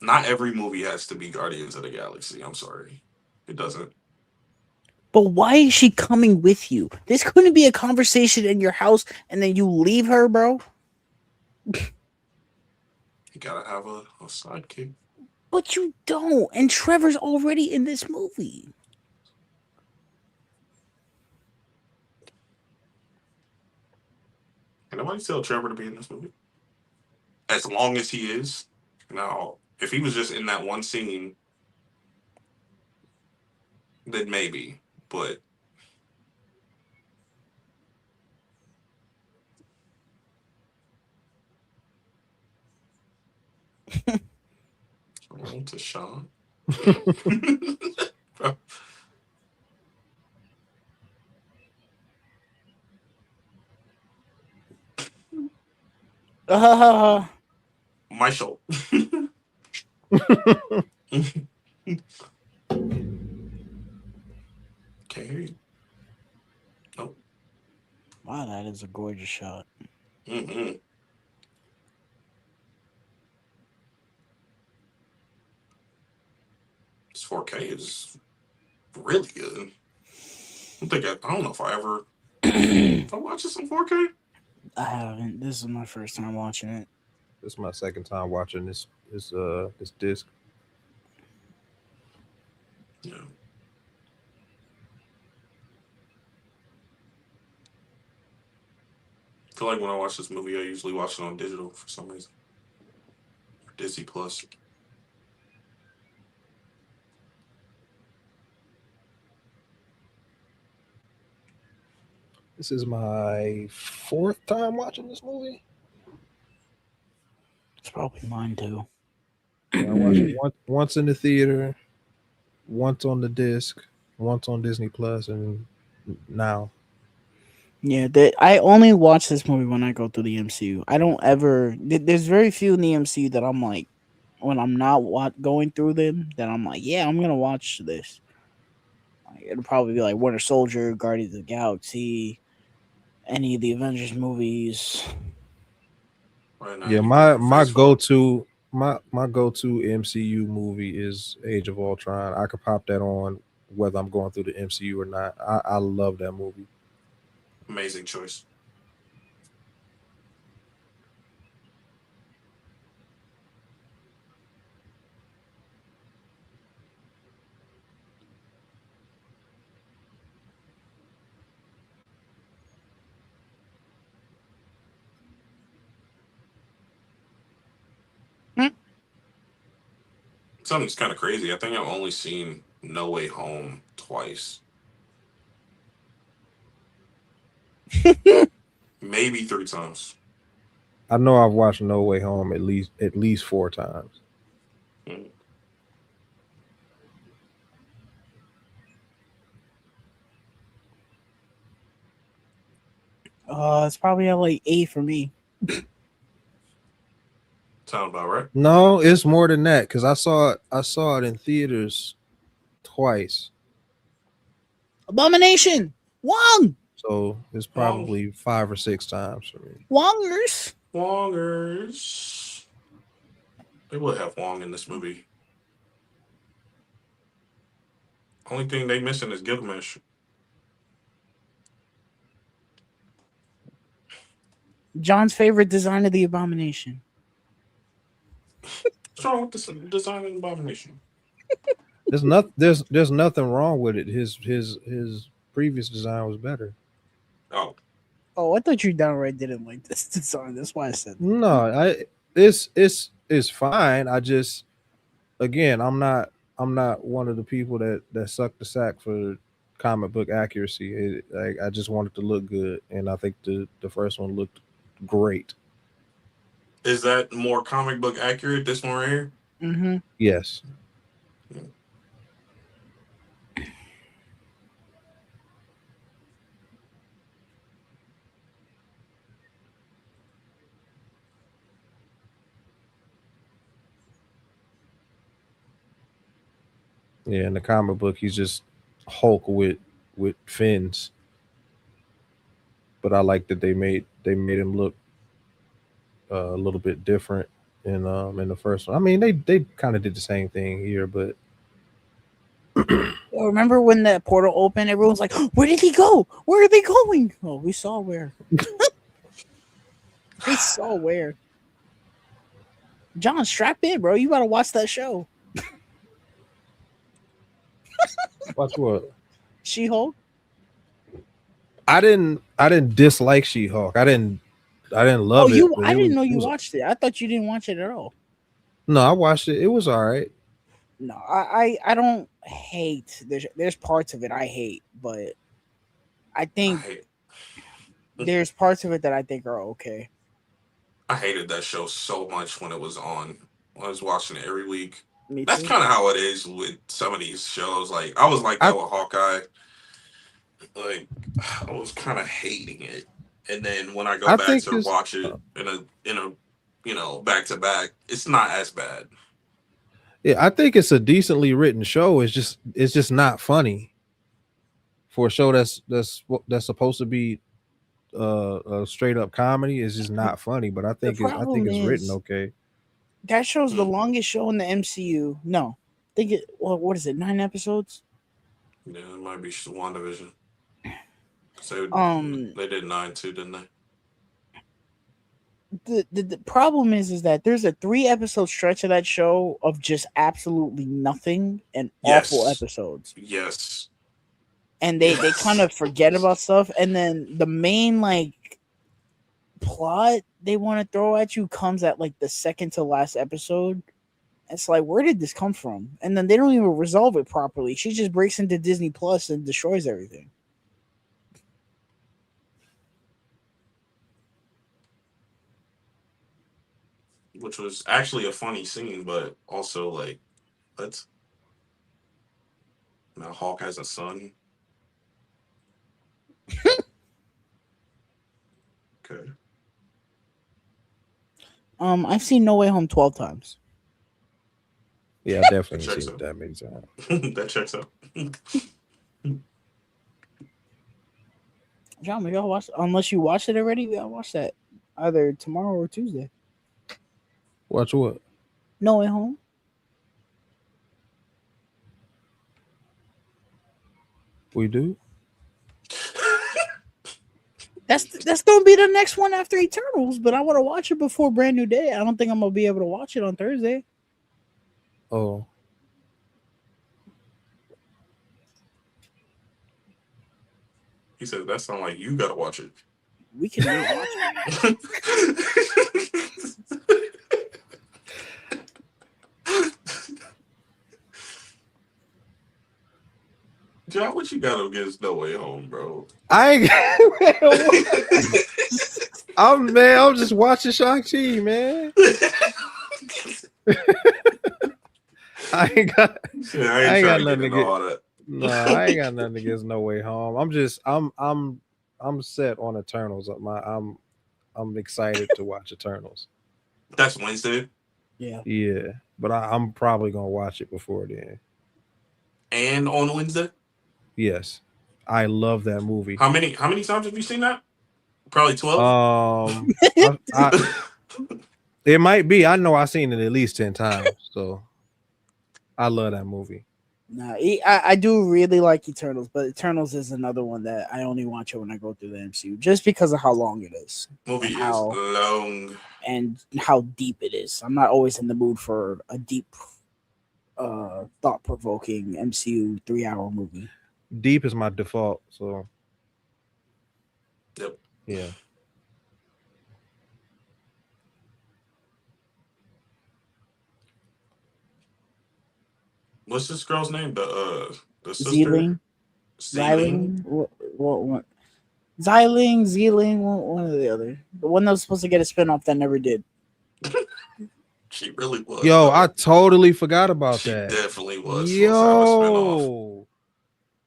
Not every movie has to be Guardians of the Galaxy. I'm sorry. It doesn't. But why is she coming with you? This couldn't be a conversation in your house and then you leave her, bro. You gotta have a sidekick. But you don't. And Trevor's already in this movie. Can nobody tell Trevor to be in this movie? As long as he is. Now, if he was just in that one scene, then maybe. But to Sean. Uh, My show. Can't hear you. Nope. wow, that is a gorgeous shot. Mm-mm. This 4K is really good. I don't know if I ever if I watch this in 4K. I haven't. This is my first time watching it. This is my second time watching this disc. Yeah. I feel like when I watch this movie, I usually watch it on digital for some reason. Disney Plus. This is my fourth time watching this movie. It's probably mine too. Yeah, I watched it once in the theater, once on the disc, once on Disney Plus, and now. Yeah, I only watch this movie when I go through the MCU. I don't ever. There's very few in the MCU that I'm like, when I'm not going through them, that I'm like, yeah, I'm gonna watch this. Like, it'll probably be like Winter Soldier, Guardians of the Galaxy, any of the Avengers movies. Right now, Yeah, you think my Phase 4? go to MCU movie is Age of Ultron. I could pop that on whether I'm going through the MCU or not. I love that movie. Amazing choice. Hmm. Something's kind of crazy. I think I've only seen No Way Home twice, maybe three times. I know I've watched No Way Home at least four times. Mm. It's probably at like 8 for me. Sound about right? No, it's more than that because I saw it in theaters twice. Abomination, Wong, So it's Wong. probably 5 or 6 times for me. Wongers. Wongers. They would have Wong in this movie. Only thing they missing is Gilgamesh. John's favorite design of the Abomination. What's wrong with this design and abomination? There's nothing wrong with it. His previous design was better. Oh, Oh, I thought you downright didn't like this design. That's why I said that. No, it's fine. I just again I'm not one of the people that suck the sack for comic book accuracy. I just want it to look good, and I think the first one looked great. is that more comic book accurate? This one right here. Mm-hmm. Yes. Yeah, in the comic book, he's just Hulk with fins. But I like that they made him look a little bit different in the first one. I mean, they kind of did the same thing here, but Remember when that portal opened? Everyone's like, "Where did he go? Where are they going?" Oh, we saw where. We saw where. John, strap in, bro. You gotta watch that show. watch what? She-Hulk. I didn't dislike She-Hulk. I didn't Oh, love it, you. but I it was didn't know it you was watched it. I thought you didn't watch it at all. no, I watched it. It was all right. No, I don't hate. There's parts of it I hate, but I I think hate. there's parts of it that I think are okay. I hated that show so much when it was on. I was watching it every week. Me That's too. kind of how it is with some of these shows. Like I was like I that with Hawkeye. Like I was kind of hating it, and then when I go I back think to it's watch it in a back to back, it's not as bad. yeah, I think it's a decently written show. It's just not funny for a show that's supposed to be a straight up comedy. It's just The, not funny, but the I think problem it's written is okay. that show's the Mm. longest show in the MCU. No, think it. Well, what is it? 9 episodes. Yeah, it might be WandaVision because they Um, they did 9 too, didn't they? the problem is that there's a 3 episode stretch of that show of just absolutely nothing and awful Yes, episodes, yes, and they kind yes. of forget about stuff, and then the main like plot they want to throw at you comes at like the second to last episode. It's like, where did this come from? And then they don't even resolve it properly. She just breaks into Disney Plus and destroys everything. Which was actually a funny scene, but also like, let's now Hawk has a son. Okay, I've seen No Way Home 12 times. Yeah, I that definitely checks seen it out. that many times. That checks out. John, we gotta watch. Unless you watched it already, we gotta watch that either tomorrow or Tuesday. Watch what? No Way Home. We do? That's gonna be the next one after Eternals. But I want to watch it before Brand New Day. I don't think I'm gonna be able to watch it on Thursday. Oh, He said that sounds like you gotta watch it. We can do watch it. John, what you got against No Way Home, bro? I I'm just watching Shang-Chi, man. I ain't got Yeah, I I ain't ain't got trying to nothing get to into get. all that. No, I ain't got nothing against No Way Home. I'm set on Eternals. I'm excited to watch Eternals. That's Wednesday. Yeah. Yeah, but I'm probably gonna watch it before then. And on Wednesday. Yes, I love that movie. How many times have you seen that? Probably 12. Um, it might be. I know I've seen it at least 10 times. So I love that movie. Nah, I do really like Eternals, but Eternals is another one that I only watch it when I go through the MCU, just because of how long it is Movie and is long. how deep it is. I'm not always in the mood for a deep, thought provoking MCU 3 hour movie. Deep is my default. So Yep. yeah. What's this girl's name? The sister, Zealing, Sealing. Zyling, what? Zyling, Zealing, one or the other. The one that was supposed to get a spinoff that never did. She really was Yo, I though. totally forgot about She that. definitely was supposed to have a spinoff.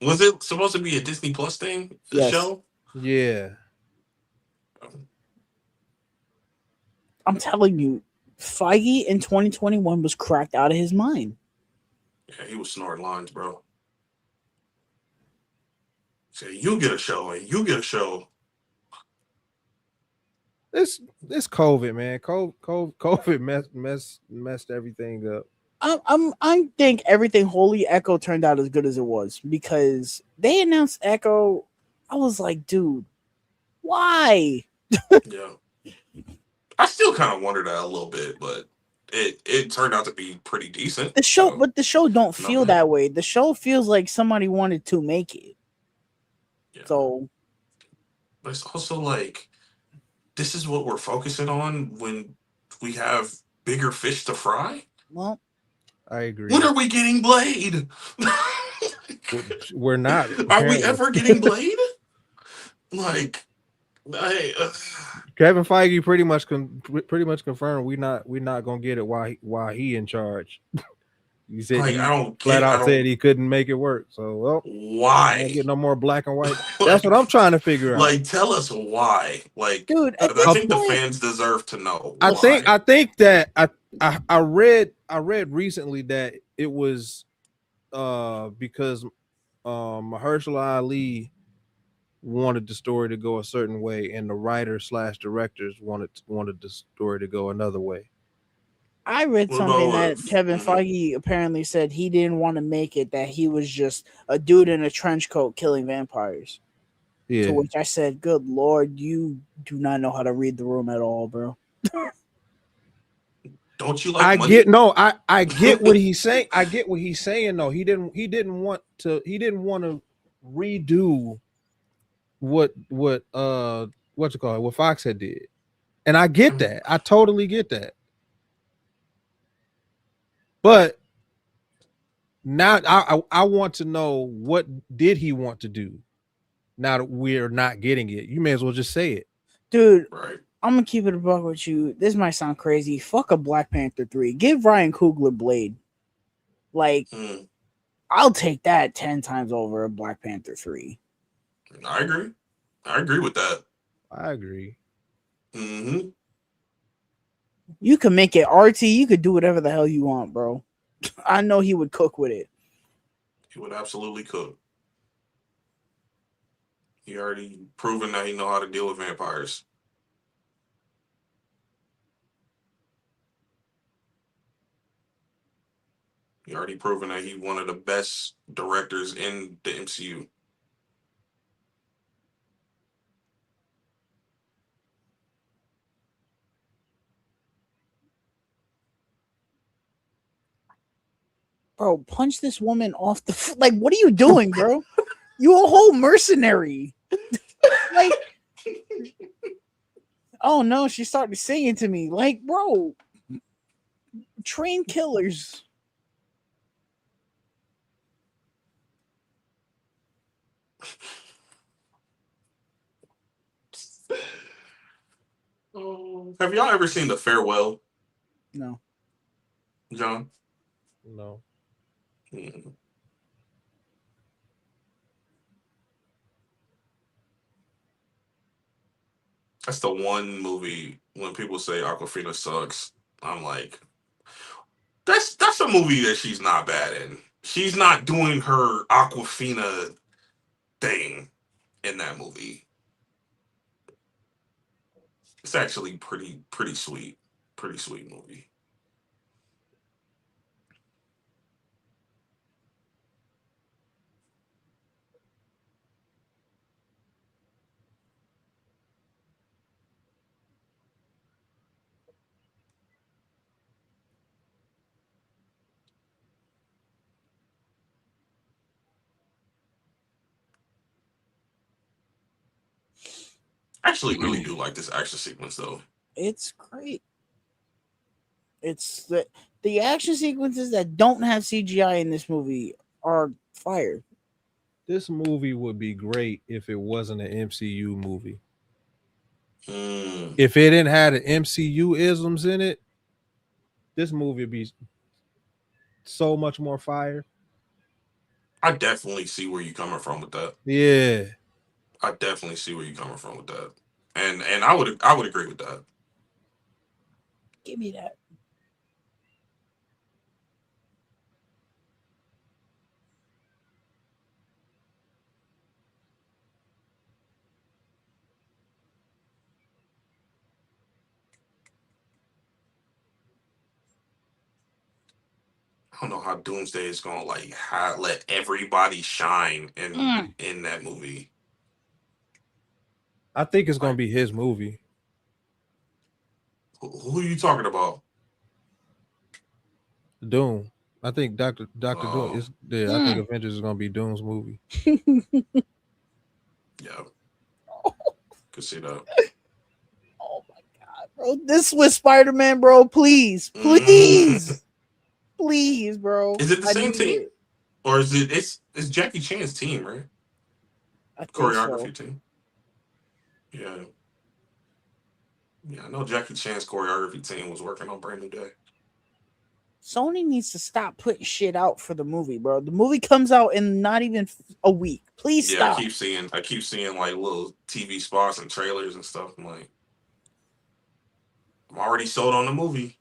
Yo. Was it supposed to be a Disney Plus thing? A Yes, show? Yeah. I'm telling you, Feige in 2021 was cracked out of his mind. Yeah, he was snorting lines, bro. Say you get a show and you get a show. This COVID, man. COVID messed everything up. I think everything Holy Echo turned out as good as it was because they announced Echo. I was like, dude, why? Yeah, I still kind of wondered that a little bit, but it turned out to be pretty decent. The show, So but the show don't not feel bad. that way. The show feels like somebody wanted to make it. Yeah, So, but it's also like this is what we're focusing on when we have bigger fish to fry. well, I When agree. are we getting Blade? We're not Are we apparently. ever getting Blade? Like, I, Kevin Feige pretty much confirmed we not gonna get it while he in charge. He said like I he don't flat get. I out said don't he couldn't make it work. So well, won't why. get no more black and white. That's what like, I'm trying to figure out. tell us why. Like, dude, at I this think the point, fans deserve to know I think why. I think that I read recently that it was because Mahershala Ali wanted the story to go a certain way, and the writers slash directors wanted the story to go another way. I read What about something that with? Kevin Feige apparently said he didn't want to make it, that he was just a dude in a trench coat killing vampires. To Yeah, which I said, good lord, you do not know how to read the room at all, bro. Don't you like I get money? no, I get what he's saying. I get what he's saying though. He didn't want to redo what you call it, what Fox had did. And I I get mean, that. I totally get that. But now I want to know, what did he want to do now that we're not getting it? You may as well just say it. Dude, right. I'm gonna keep it a buck with you. This might sound crazy. Fuck a Black Panther 3. Give Ryan Coogler Blade. Like, Mm, I'll take that 10 times over a Black Panther 3. I agree. I agree with that. I agree. Hmm. You can make it artsy. You could do whatever the hell you want, bro. I know he would cook with it. He would absolutely cook. He already proven that he know how to deal with vampires. He already proven that he one of the best directors in the MCU. Bro, punch this woman off the like, what are you doing, bro? You a whole mercenary. Like, oh no, she started singing to me. Like, bro, train killers. Oh. Have y'all ever seen The Farewell, No. John? No. Mm. That's the one movie when people say Aquafina sucks. I'm like, that's a movie that she's not bad in. She's not doing her Aquafina thing in that movie. It's actually pretty sweet. Pretty sweet movie. actually really do like this action sequence though. It's great. It's the action sequences that don't have CGI in this movie are fire. This movie would be great if it wasn't an MCU movie. Mm, If it didn't have the MCU isms in it, this movie would be so much more fire. I definitely see where you're coming from with that. Yeah. I definitely see where you're coming from with that, and I would agree with that. Give me that. I don't know how Doomsday is gonna like let everybody shine Mm. in that movie. I think it's gonna Like, be his movie. who are you talking about? Doom. I think Doctor Doom Uh, is yeah, I think Mm. Avengers is gonna be Doom's movie. yeah, could see that. Oh my god, bro! This was Spider Man, bro. Please, Mm. please, please, bro. Is it the I same need team, it. or is it's Jackie Chan's team, right? I think so. Choreography team. Yeah, yeah. I know Jackie Chan's choreography team was working on Brand New Day. Sony needs to stop putting shit out for the movie, bro. The movie comes out in not even a week. Please Yeah, stop. I keep seeing like little TV spots and trailers and stuff. I'm like, I'm already sold on the movie.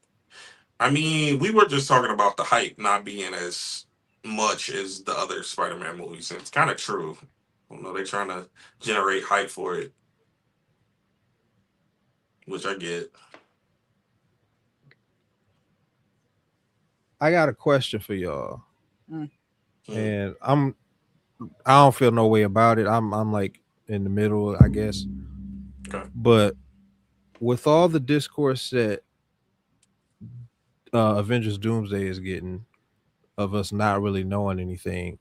I mean, we were just talking about the hype not being as much as the other Spider-Man movies, and it's kind of true. I don't know, they're trying to generate hype for it, which I get. I got a question for y'all. Mm. Hmm, And I don't feel no way about it. I'm like in the middle, I guess. okay. But with all the discourse that Avengers Doomsday is getting of us not really knowing anything,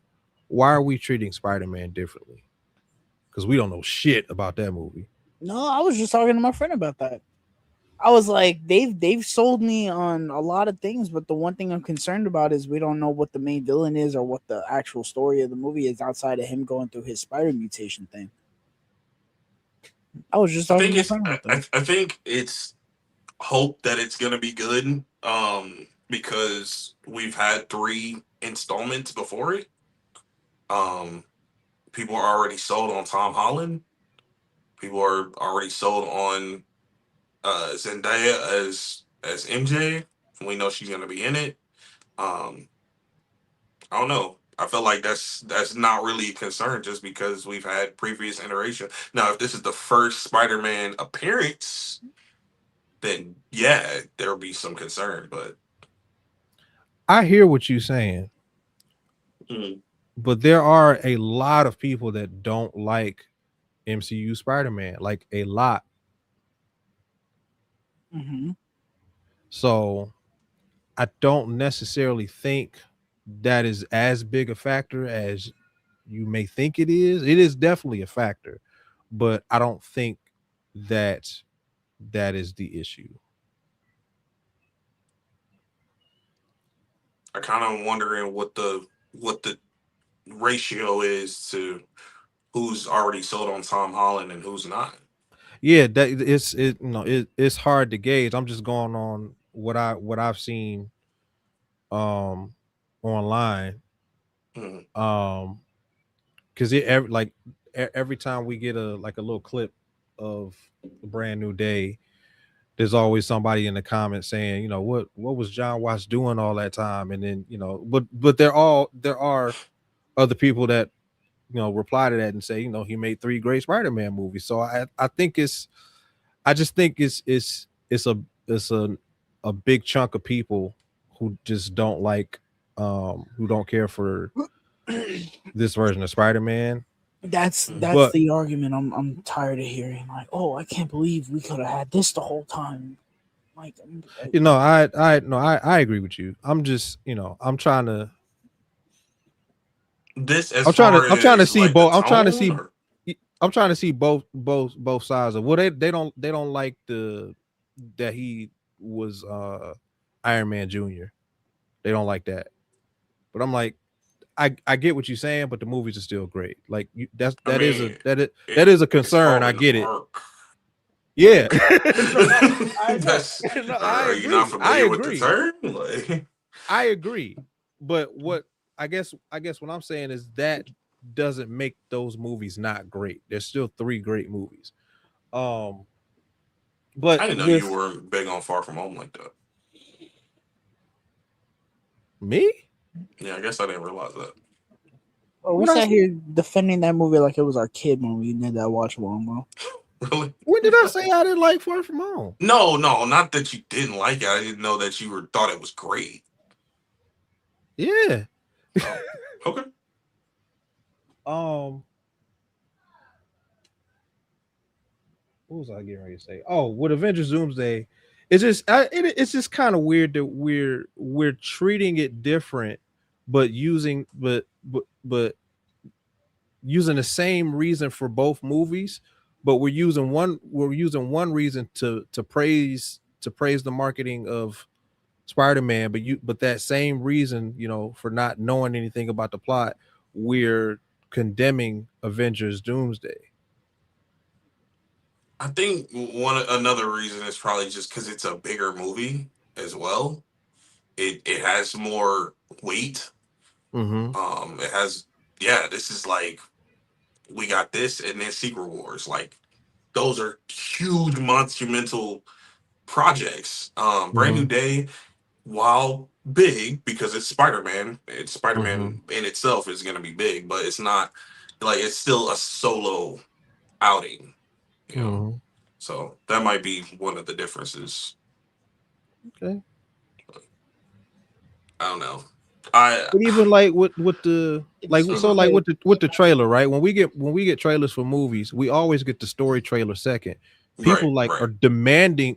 why are we treating Spider-Man differently? Because we don't know shit about that movie. No, I was just talking to my friend about that. I was like, they've sold me on a lot of things, but the one thing I'm concerned about is we don't know what the main villain is or what the actual story of the movie is outside of him going through his spider mutation thing. I was just talking to my friend about that. I think it's hope that it's gonna be good. Because we've had three installments before it. Um, People are already sold on Tom Holland. People are already sold on Zendaya as MJ. We know she's gonna be in it. Um, I don't know. I feel like that's not really a concern just because we've had previous iteration. Now, if this is the first Spider-Man appearance, then yeah, there'll be some concern. But I hear what you're saying, mm, but there are a lot of people that don't like MCU Spider-Man, like a lot. Mm-hmm. So I don't necessarily think that is as big a factor as you may think it is. It is definitely a factor, but I don't think that that is the issue. I kind of wondering what the ratio is to who's already sold on Tom Holland and who's not. Yeah, that it's hard to gauge. I'm just going on what I've seen um online. Mm, Um because it every time we get a like a little clip of a brand new day, there's always somebody in the comments saying, what was John Watts doing all that time? And then, but there are other people that, reply to that and say, he made three great Spider-Man movies. So I think I just think it's a big chunk of people who just don't like who don't care for this version of Spider-Man. That's But the argument I'm tired of hearing. Like, oh, I can't believe we could have had this the whole time. Like, I agree with you. I'm just, this as far I'm trying to as see like the both. I'm trying to tone, see or I'm trying to see both sides of, well, they don't like the that he was Iron Man Jr. They don't like that. But I'm like, I get what you're saying, but the movies are still great. Like I mean, that is a it's concern. I Harlan get it. Mark. Yeah. Like, No, I know. that's. No, I Are you not agree. I familiar with the agree. term? Like, I agree. But what I guess what I'm saying is that doesn't make those movies not great. There's still three great movies. Um but I didn't know you with were big on Far From Home like that. me, Yeah, I guess I didn't realize that. Bro, we what I sat here defending that movie like it was our kid when we did that watch along, bro. Really? when did I say I didn't like Far From Home? No, no, not that you didn't like it. I didn't know that you were thought it was great. Yeah. Oh, okay. um what was I getting ready to say? Oh, with Avengers Doomsday, it's just kind of weird that we're treating it different, but using the same reason for both movies, but we're using one reason to praise the marketing of Spider-Man, but that same reason, for not knowing anything about the plot, we're condemning Avengers Doomsday. I think one another reason is probably just because it's a bigger movie as well. It has more weight. Mm-hmm. It has yeah. This is like we got this and then Secret Wars. Like those are huge monumental projects. Brand New Mm-hmm. Day, while big because it's Spider Man, it's Spider Mm-hmm. Man in itself is gonna be big, but it's not like it's still a solo outing, you know. Mm-hmm. So that might be one of the differences. Okay. I don't know. I But even like with the like It's so uh like okay. with the trailer, right? When we get trailers for movies, we always get the story trailer second. right, People like right are demanded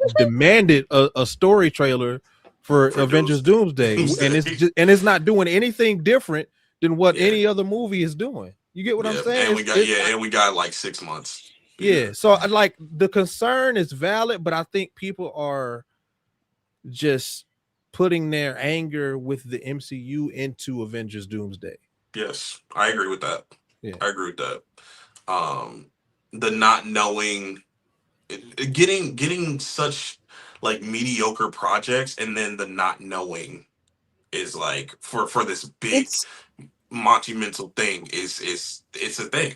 a story trailer for for Avengers Doomsday. Doomsday, and it's Doomsday. just and it's not doing anything different than what Yeah, any other movie is doing. You get what I'm yeah, saying? and we got yeah, and we got like 6 months. Yeah, Yeah. So I like the concern is valid, but I think people are just putting their anger with the MCU into Avengers Doomsday. yes, I agree with that. Yeah. I agree with that. Um, the not knowing, getting such like mediocre projects, and then the not knowing is like for this big It's monumental thing is it's a thing.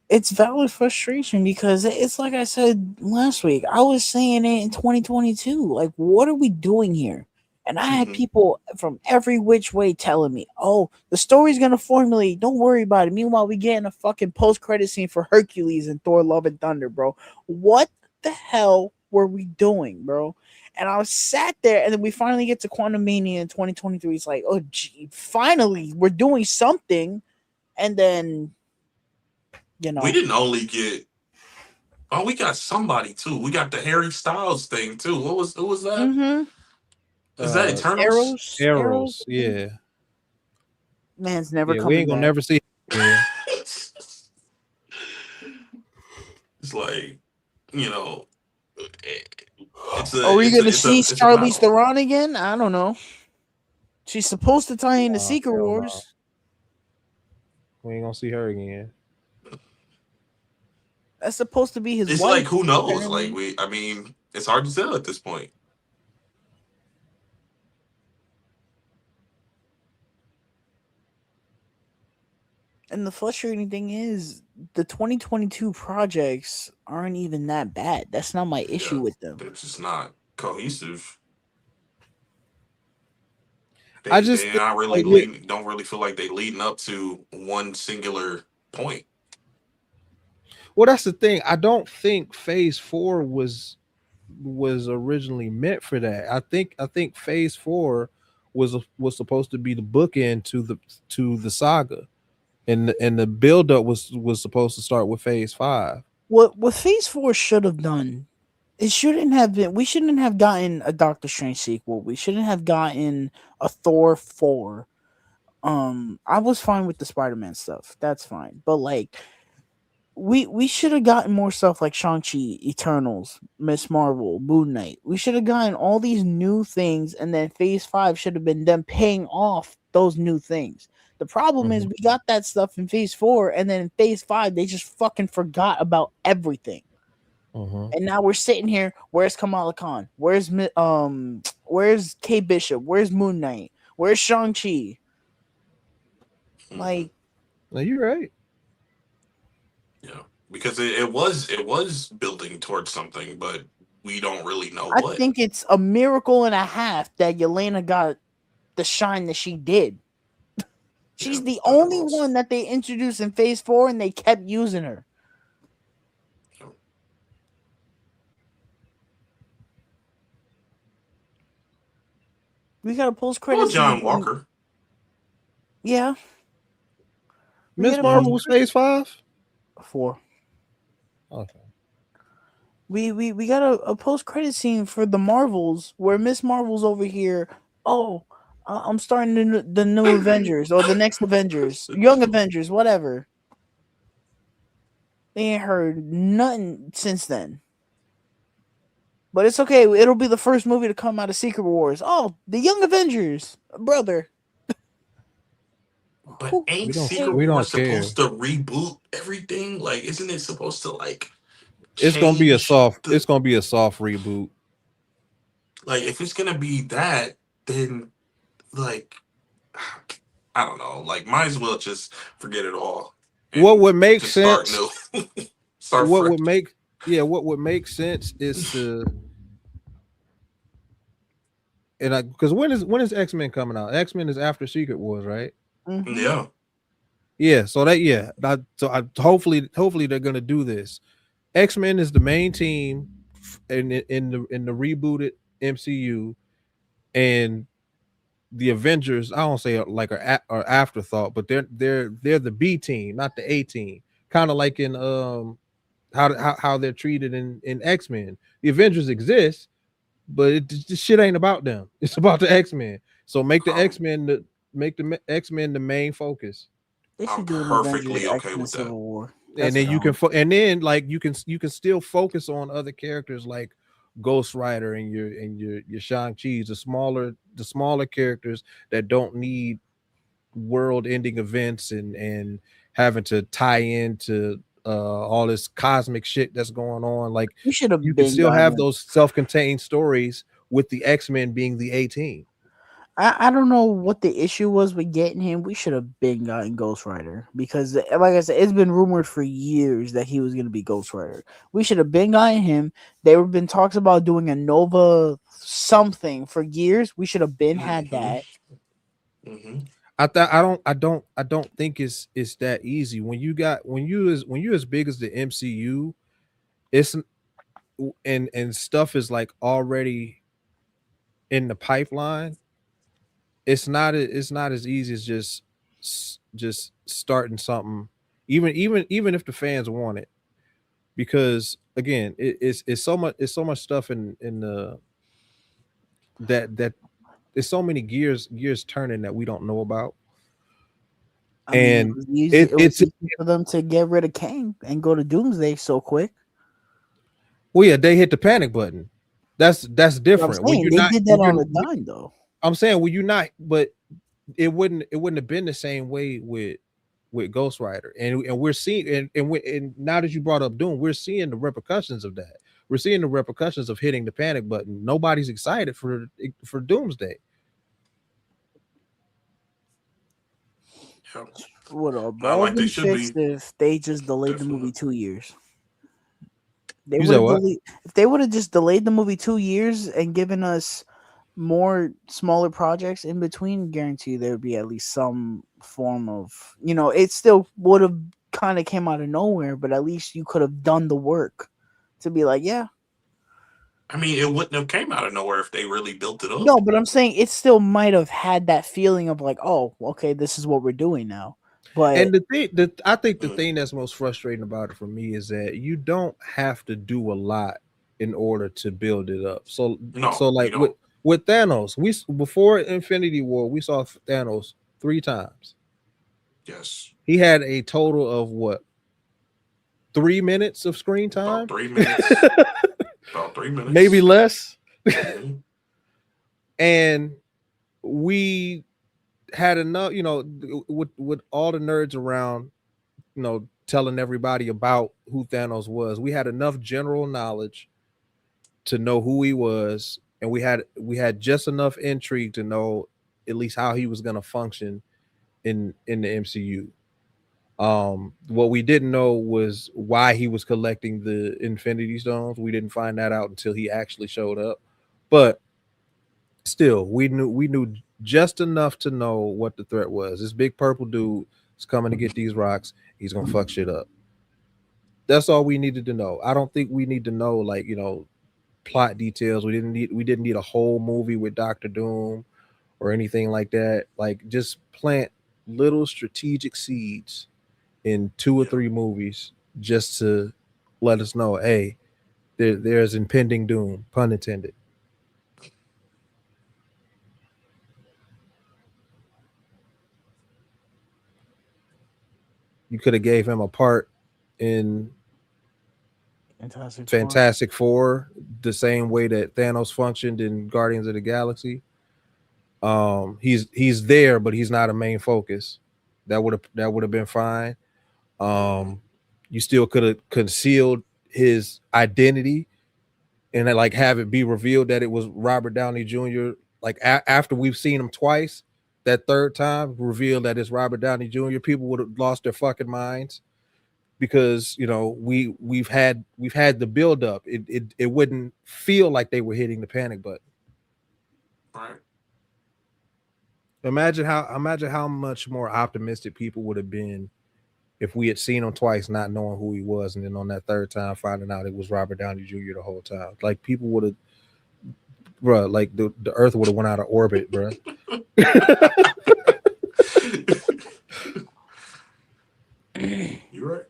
it's valid frustration because it's like I said last week. I was saying it in 2022. Like, what are we doing here? And I had Hmm. people from every which way telling me, "Oh, the story's gonna formulate. Don't worry about it." Meanwhile, we getting a fucking post credit scene for Hercules and Thor: Love and Thunder, bro. What the hell were we doing, bro? And I was sat there, and then we finally get to Quantum Mania in 2023. It's like, oh, gee, finally, we're doing something. And then, you We know, didn't only get. Oh, we got somebody too. We got the Harry Styles thing too. Who was that? mm-hmm. Is that Uh Eternals? Arrows. Arrows. Yeah. Man's never Yeah, we coming ain't gonna back. never see it again. It's like you know, it, Are we gonna see it's a Charlize battle. Theron again? I don't know. She's supposed to tie into Nah, Secret hell no. Wars. We ain't gonna see her again. That's supposed to be his It's like wife, who knows? Like apparently. I mean, it's hard to tell at this point. And the frustrating thing is, the 2022 projects aren't even that bad. That's not my issue Yeah, with them. they're just not cohesive. I They just think not really like with leading. Don't really feel like they leading up to one singular point. well, that's the thing. I don't think Phase 4 was originally meant for that. I think Phase 4 was supposed to be the bookend to the saga, and the build up was supposed to start with Phase 5. What Phase 4 should have done, it shouldn't have been. We shouldn't have gotten a Doctor Strange sequel. We shouldn't have gotten a Thor 4. I was fine with the Spider-Man stuff. That's fine. But like, we should have gotten more stuff like Shang-Chi, Eternals, Miss Marvel, Moon Knight. We should have gotten all these new things, and then Phase 5 should have been them paying off those new things. The problem is Mhm. we got that stuff in Phase 4, and then in Phase 5 they just fucking forgot about everything. Mhm. And now we're sitting here. Where's Kamala Khan? Where's K Bishop? Where's Moon Knight? Where's Shang Chi? Hmm. Like, No, you're right. Yeah, because it was building towards something, but we don't really know I what. think it's a miracle and a half that Yelena got the shine that she did. Yeah, She's the that it only was. one that they introduced in Phase 4, and they kept using her. Yeah. We got a post Well, credit scene John from, Walker. yeah. We got Miss a Yeah. Marvel post was Phase 5. four. Okay. We got a post credit scene for the Marvels where Miss Marvel's over here. Oh, I'm starting the new Avengers or the next Avengers, Young Avengers, whatever. They ain't heard nothing since then. But it's okay. It'll be the first movie to come out of Secret Wars. Oh, the Young Avengers, brother. But Who ain't We don't Secret cares? we Wars don't care. supposed to reboot everything? Like, isn't it supposed to like It's gonna be a change soft. the It's gonna be a soft reboot. like if it's gonna be that, then like I don't know. Like, might as well just forget it all What and would make just start sense? new, start What fresh. would make Yeah? What would make sense is to and I because when is X-Men coming out? X-Men is after Secret Wars, right? Mm-hmm. Yeah. Yeah. So hopefully they're gonna do this. X-Men is the main team in the rebooted MCU, and the Avengers, I don't say like are afterthought, but they're the B team, not the A team. Kind of like in how they're treated in X-Men. The Avengers exist, but this shit ain't about them. It's about the X-Men. So Um, make the X-Men the main focus. They I'm should do an Avengers perfectly X okay Men with that. Civil War. And That's then fine. you can still focus on other characters like Ghost Rider and your Shang-Chi's, the smaller characters that don't need world ending events and having to tie into all this cosmic shit that's going on. Like We should you have can been still have gotten. those self-contained stories with the X-Men being the A team. I don't know what the issue was with getting him. We should have been gotten Ghost Rider because, like I said, it's been rumored for years that he was going to be Ghost Rider. We should have been gotten him. There have been talks about doing a Nova something for years. We should have been had Hmm. that. Hmm. I don't think it's that easy when you as big as the MCU. It's and stuff is like already in the pipeline. It's not as easy as just starting something, even if the fans want it, because again, it's so much stuff in the that there's so many gears turning that we don't know about. I mean, And it was it's easy for them to get rid of Kang and go to Doomsday so quick. well, yeah, they hit the panic button. That's But I'm different when saying you're they not did when that on you're a dime, though. I'm saying when you're not, but it wouldn't have been the same way with Ghost Rider, and we're seeing and now that you brought up Doom, we're seeing the repercussions of that. We're seeing the repercussions of hitting the panic button. Nobody's excited for Doomsday. Yeah. Would have Not all like they been should fixed be. if they just delayed the Definitely. movie 2 years. They You would said have what? delayed if they would have just delayed the movie 2 years and given us more smaller projects in between. Guarantee there would be at least some form of, it still would have kind of came out of nowhere, but at least you could have done the work to be like, yeah. I mean, it wouldn't have came out of nowhere if they really built it No, up. but I'm saying it still might have had that feeling of like, oh, okay, this is what we're doing now. But And I think the Mm. thing that's most frustrating about it for me is that you don't have to do a lot in order to build it up. So No, you like with don't. with Thanos, before Infinity War, we saw Thanos 3 times. Yes. He had a total of what, 3 minutes of screen About time, 3 minutes. About three maybe minutes. less. hmm And we had enough, with all the nerds around, telling everybody about who Thanos was. We had enough general knowledge to know who he was, and we had just enough intrigue to know at least how he was going to function in the MCU. What we didn't know was why he was collecting the Infinity Stones. We didn't find that out until he actually showed up. But still, we knew just enough to know what the threat was. This big purple dude is coming to get these rocks. He's gonna fuck shit up. That's all we needed to know. I don't think we need to know, like, plot details. We didn't need a whole movie with Doctor Doom or anything like that. Like, just plant little strategic seeds in two or Yeah. three movies just to let us know, hey, there's impending doom, pun intended. You could have gave him a part in Fantastic Four. Fantastic Four the same way that Thanos functioned in Guardians of the Galaxy. He's there, but he's not a main focus. That would have been fine. hmm Um, you still could have concealed his identity and then, like, have it be revealed that it was Robert Downey Jr. Like, after we've seen him twice, that third time revealed that it's Robert Downey Jr. People would have lost their fucking minds because we've had the build up. It wouldn't feel like they were hitting the panic button. Right. Imagine how much more optimistic people would have been if we had seen him twice, not knowing who he was, and then on that third time finding out it was Robert Downey Jr. the whole time. Like, people would have, bro. Like, the Earth would have went out of orbit, bro. You're right.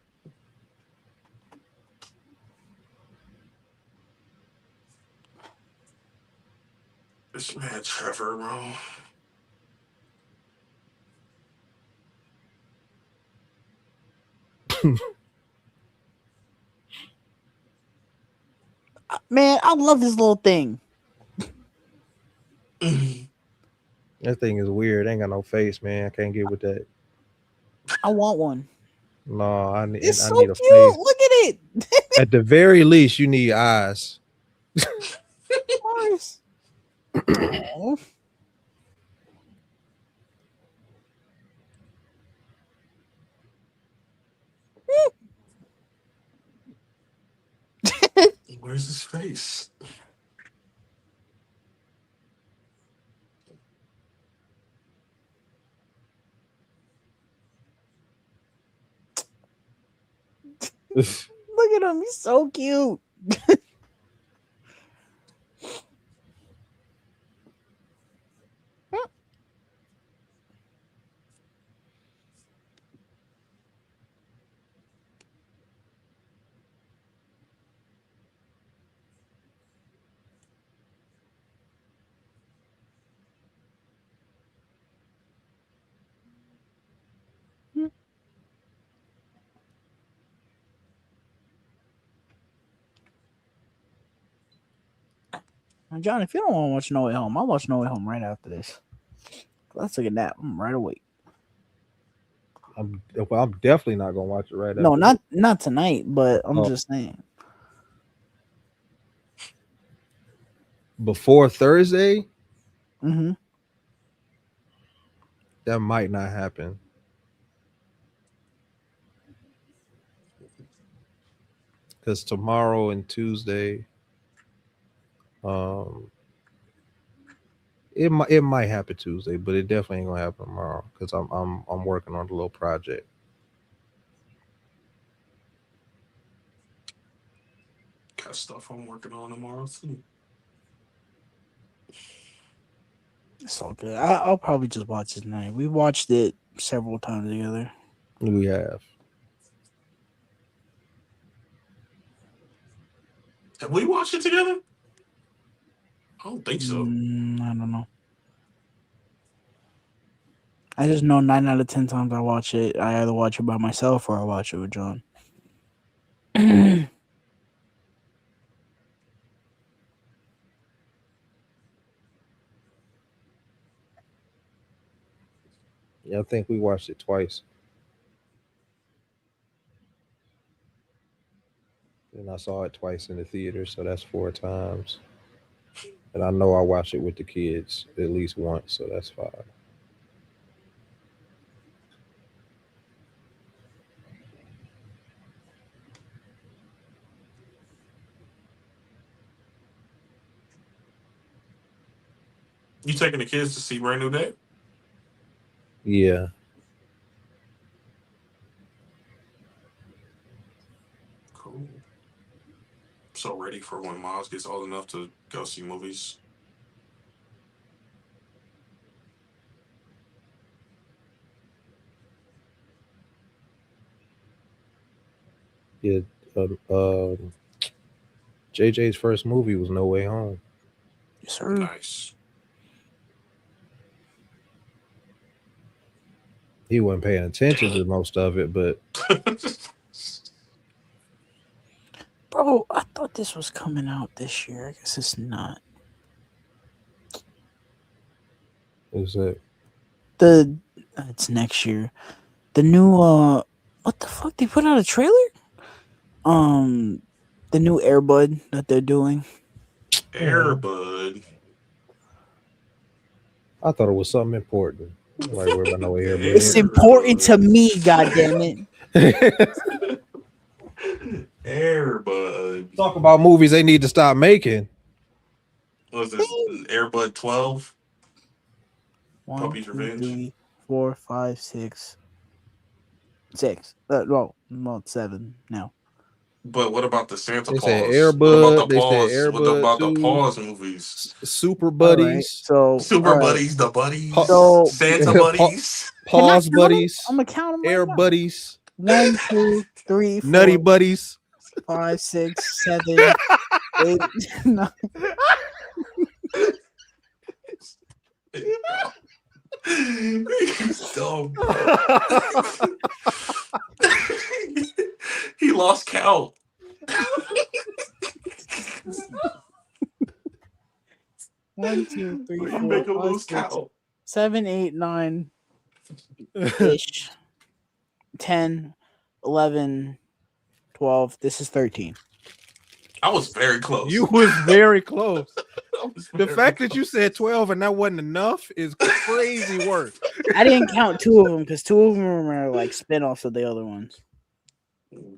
This man Trevor, bro. Man, I love this little thing. That thing is weird. Ain't got no face, man. I can't get with that. I want one. No, I need It's I so need a cute. face. Look at it. At the very least, you need eyes. Mars. Oh. Where's his face? Look at him. He's so cute. Now, John, if you don't want to watch No Way Home, I'll watch No Way Home right after this. Let's take a nap. Right away. I'm definitely not gonna watch it right No, after this. not tonight, but I'm Oh, just saying. before Thursday, Hmm. that might not happen because tomorrow and Tuesday, um, it might happen Tuesday, but it definitely ain't gonna happen tomorrow because I'm working on a little project. Got stuff I'm working on tomorrow too. It's all good. I'll probably just watch it tonight. We watched it several times together. We have. Have we watched it together? I don't think so. I don't know. I just know 9 out of 10 times I watch it, I either watch it by myself or I watch it with John. Yeah, I think we watched it twice, and I saw it twice in the theater, so that's 4 times. And I know I watched it with the kids at least once, so that's 5. You taking the kids to see Brand New Day? Yeah, Cool. So ready for when Miles gets old enough to go see movies. yeah. Uh, um, JJ's first movie was No Way Home. Yes, sir. Nice. He wasn't paying attention to most of it, but Bro, I thought this was coming out this year. I guess it's not. it was it. The It's next year. The new what the fuck? They put out a trailer? Um the new Airbud that they're doing. Airbud. I thought it was something important. Like we're about no It's Airbud. important to me, god damn it. Airbud. Talk about movies they need to stop making. What was this? Airbud 12? One, Puppy's two, Revenge? three, 4, 5, 6. 6. Well, 7 now. But what about the Santa They said Paws? What about the Airbud. They said Paws? What Airbud about the 2, Paws movies? Super All right. Buddies, So, Super all right. Buddies, the pa- Buddies, So, Santa pa- Buddies. can I Pause count them? Buddies, I'm gonna count them Air right now. Buddies, 1, 2, 3, Nutty 4, Buddies. 5, 6, 7, 8, 9. He's dumb, bro. He lost count. 1, 2, 3, You 4, make him 5, lose 6, count. 7, 8, 9 ish. 10, 11, 12. This is 13. I was very close. You was very close. I was The very fact that close. you said 12 and that wasn't enough is crazy work. I didn't count 2 of them because 2 of them are like spin-offs of the other ones.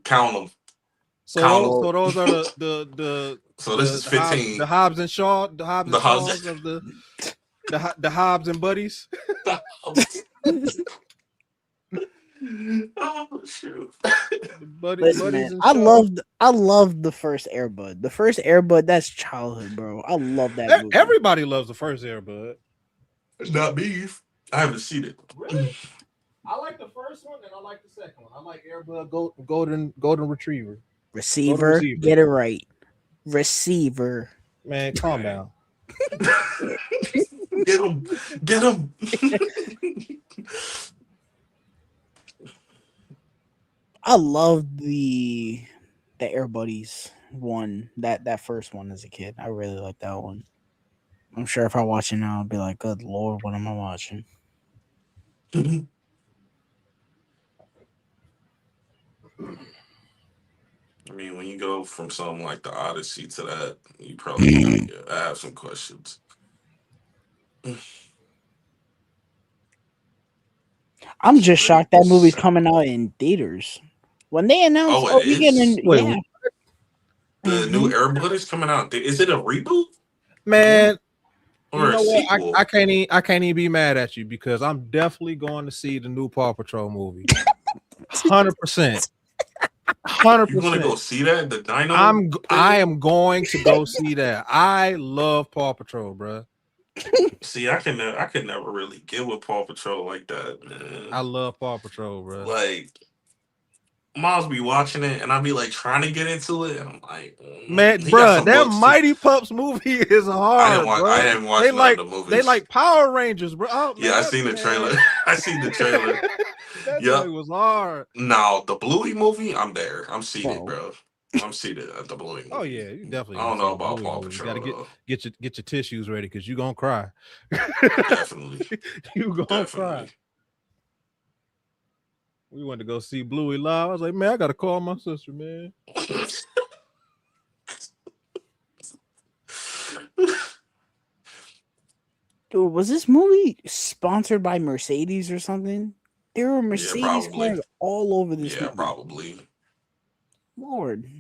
Count them. So Count those, them. so those are the So this is 15. the Hobbs and Shaw, the Hobbs and The Hobbs- Shaws of the Hobbs and Buddies. Oh shoot! Buddies Listen, man, and I Shaw. loved the first Airbud. The first Airbud, that's childhood, bro. I love that movie. Everybody loves the first Airbud. Not beef. I haven't seen it. Really? I like the first one and I like the second one. I like Airbud Golden Retriever. Receiver, Receiver. get it right. Receiver. Man, calm down. Get him! Get him! I love the Air Buddies one. That first one as a kid. I really like that one. I'm sure if I watch it now, I'll be like, good lord, what am I watching? I mean, when you go from something like the Odyssey to that, you probably I have some questions. I'm just shocked that movie's coming out in theaters. When they announced, Oh, it we getting is? Wait, yeah. The new Airbud is coming out. Is it a reboot Man, or you know a what? sequel? I can't even be mad at you because I'm definitely going to see the new Paw Patrol movie. 100%. 100%. You want to go see that? The Dino? I am going to go see that. I love Paw Patrol, bro. See, I can never really get with Paw Patrol like that, man. I love Paw Patrol, bro. Like, Miles be watching it, and I be like trying to get into it, and I'm like, Man, he got bro, some that books, too. Mighty Pups movie is hard. I didn't watch They none like of the movies. they like Power Rangers, bro. Oh, Yeah, man, I seen the man. trailer. I seen the trailer. That Yep. joint was hard. Now the Bluey movie, I'm there. I'm seated, Bro. bro. I'm seated at the Bluey Oh movie. yeah, you definitely I gotta don't see know the about Bluey Paw movie. You gotta Patrol get though. get your tissues ready because you gonna cry. Definitely, You gonna cry. definitely. We went to go see Bluey live. I was like, man, I gotta call my sister, man. Dude, was this movie sponsored by Mercedes or something? There were Yeah, Mercedes probably. cars all over this Yeah, movie. probably. Lord.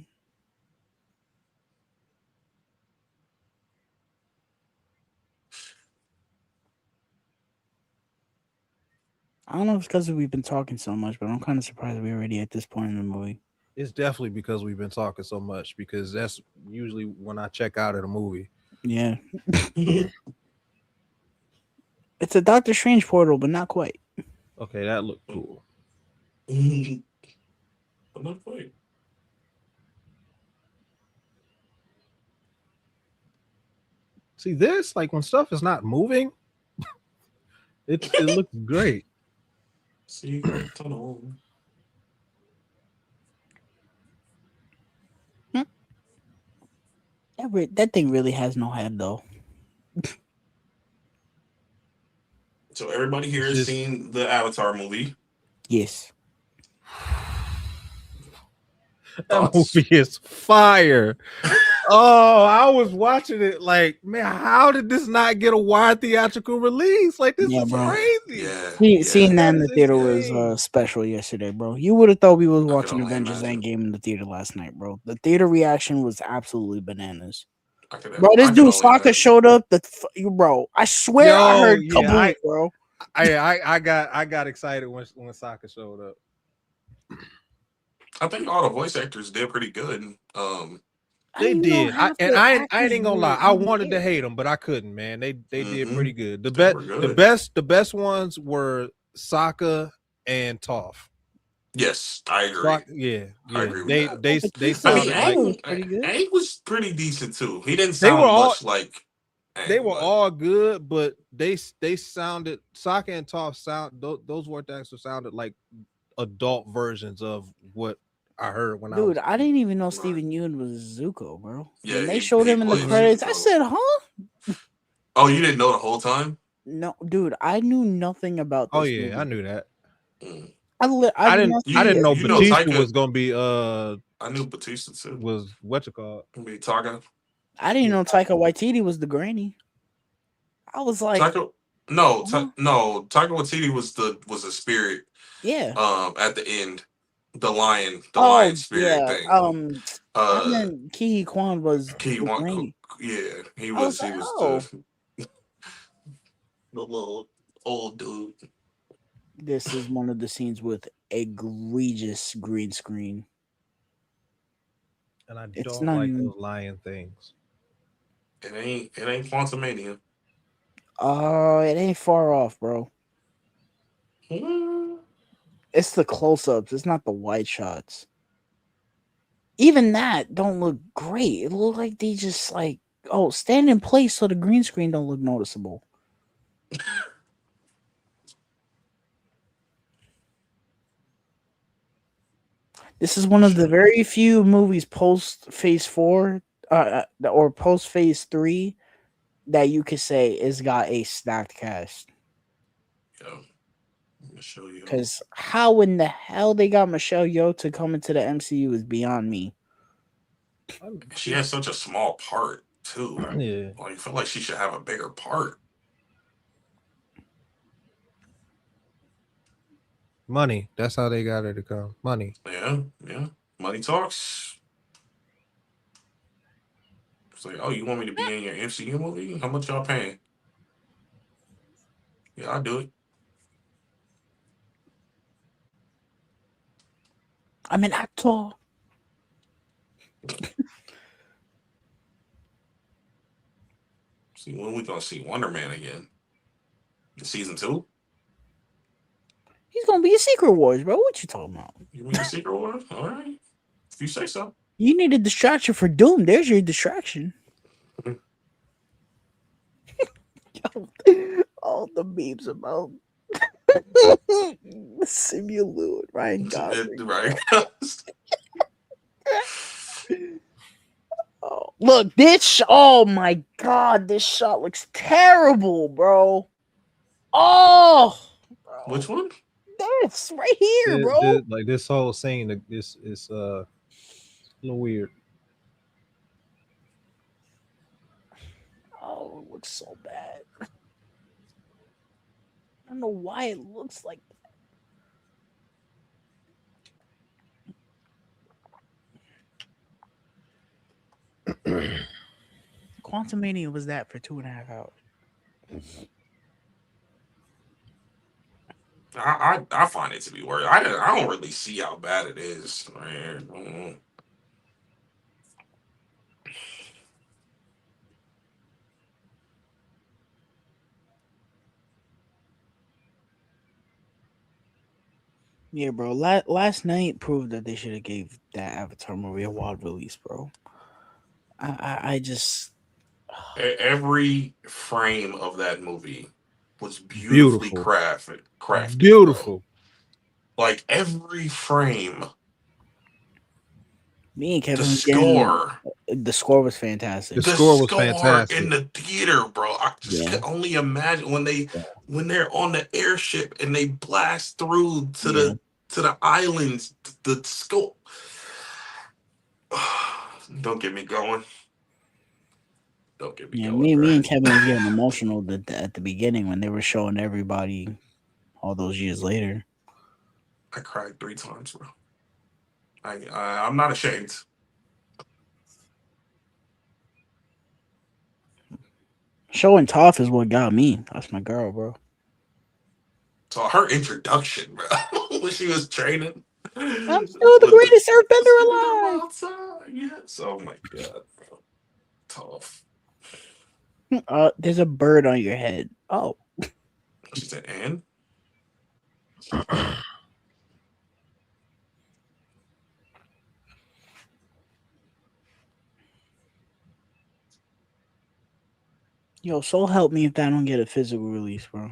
I don't know if it's because we've been talking so much, but I'm kind of surprised we're already at this point in the movie. It's definitely because we've been talking so much. Because that's usually when I check out at a movie. Yeah. It's a Doctor Strange portal, but not quite. Okay, that looked cool. But not quite. See this, like when stuff is not moving, it looks great. Secret tunnel. Hmm. That thing really has no head, though. So everybody here It's has just seen the Avatar movie. Yes. that Thoughts? movie is fire. Oh, I was watching it like, man, how did this not get a wide theatrical release? Like, this Yeah, is bro. Yeah, crazy. yeah, Seeing yeah. that That in is the theater was insane. special yesterday, bro. You would have thought we was I can watching only Avengers imagine. Endgame in the theater last night, bro. The theater reaction was absolutely bananas. Bro, this I can dude only Sokka imagine. showed up. Bro, I swear I Yo, heard yeah, kaboom, bro. I got excited when Sokka showed up. I think all the voice actors did pretty good. I They didn't even know did. half And the I actors ain't gonna lie. were I even wanted to there. hate them, but I couldn't, man. They did hmm pretty good. The They best were good. the best ones were Sokka and Toph. Yes, I agree. Yeah, I yeah. agree with that. They Batista I mean, sounded like was pretty good. Aang was pretty decent too. He didn't they were sound all much like they Aang, were but all good, but they sounded Sokka and Toph those voice actors sounded like adult versions of what I heard when I Dude, was a I kid. didn't even know right. Steven Yeun was Zuko, bro. Yeah, When they showed he him in the played Mhm. credits, I Zuko. said, huh? Oh, you didn't know the whole time? No, dude, I knew nothing about Oh this yeah, I movie. knew that. Mm. I must I be didn't a know You know huge. Batista Taika. was gonna be I knew Batista too. was what you call it? I mean Taika. I didn't Yeah. know Taika Waititi was the granny. I was like, Taika. No, huh? no. Taika Waititi was a spirit. Yeah. At the end, the lion Oh, spirit yeah. thing. I Uh, meant Kihi Kwan was he the want. granny. Yeah, he I was was. like, He was oh, the little old dude. this is one of the scenes with egregious green screen. And I It's don't not like even. those lion things. It ain't Quantumania. Oh, it ain't far off, bro. Hmm. It's the close ups. It's not the wide shots. Even that don't look great. It look like they just like stand in place so the green screen don't look noticeable. This is one of the Sure. very few movies post Phase 4 or post Phase 3 that you could say it's got a stacked cast. Yeah. I'm gonna show you. Because how in the hell they got Michelle Yeoh to come into the MCU is beyond me. She has such a small part too. Yeah, Like, I feel like she should have a bigger part. money. That's how they got her to come. Money. Yeah, yeah. Money talks. It's like, oh, you want me to be in your MCU movie? How much y'all paying? Yeah, I'll do it. I'm an actor. See, when we gonna see Wonder Man again? Season 2? He's gonna be a Secret Wars, bro. What you talking about? You mean the Secret War? All right, if you say so. You need a distraction for Doom. There's your distraction. All the memes about Simu Liu and Ryan Gosling, Right? bro. Oh, look, oh my god, this shot looks terrible, bro. Oh, Which bro, one? this right here, bro. Like this whole scene, this is a little weird. Oh, it looks so bad. I don't know why it looks like Quantum Mania was that for 2.5 hours. I find it to be worse. I don't really see how bad it is. Man. Yeah, bro. Last night proved that they should have gave that Avatar movie a wide release, bro. I just Every frame of that movie was beautifully Beautiful, crafted, bro. beautiful. Like every frame, me and the Kevin was getting score, the score was fantastic. The the score was score in fantastic. the theater, bro. I just Yeah, could only imagine when they're on the airship and they blast through yeah, to the islands. The score. Don't get me going. Don't get me yeah. going, Me bro. and Kevin was getting emotional at the beginning when they were showing everybody all those years later. I cried 3 times, bro. I'm not ashamed. Showing Toph is what got me. That's my girl, bro. So her introduction, bro, when she was training I'm still the with the greatest airbender speeder alive. outside, yes. Oh my god, bro, tough. There's a bird on your head. Oh, She said, and yo, so help me if that don't get a physical release, bro.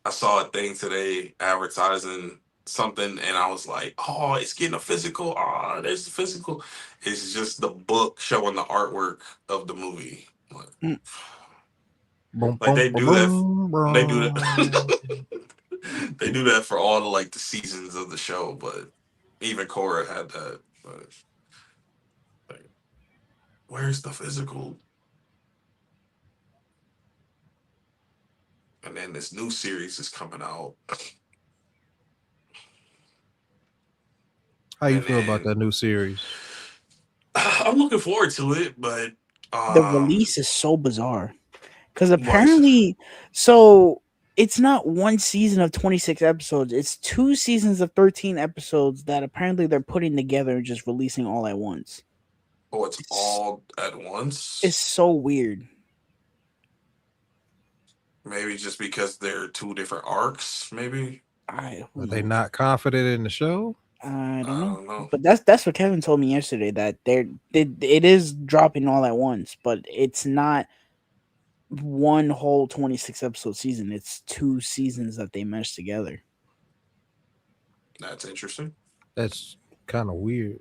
I saw a thing today advertising something, and I was like, oh, it's getting a physical. Oh, there's a physical. It's just the book showing the artwork of the movie. Like, Mm, Boom, like boom, they boom, do that. boom, They do boom. that. They do that for all the like the seasons of the show, but even Cora had that. But like, where's the physical? And then this new series is coming out, How you and feel about then that new series? I'm looking forward to it. But the um, release is so bizarre because what? apparently, so it's not one season of 26 episodes. It's 2 seasons of 13 episodes that apparently they're putting together and just releasing all at once. Oh, it's It's all at it's once. so weird. Maybe just because they're two different arcs. Maybe Who Are they knows? not confident in the show? I don't I know. don't know. But that's what Kevin told me yesterday that it is dropping all at once, but it's not one whole 26 episode season. It's 2 seasons that they meshed together. That's interesting. That's kind of weird.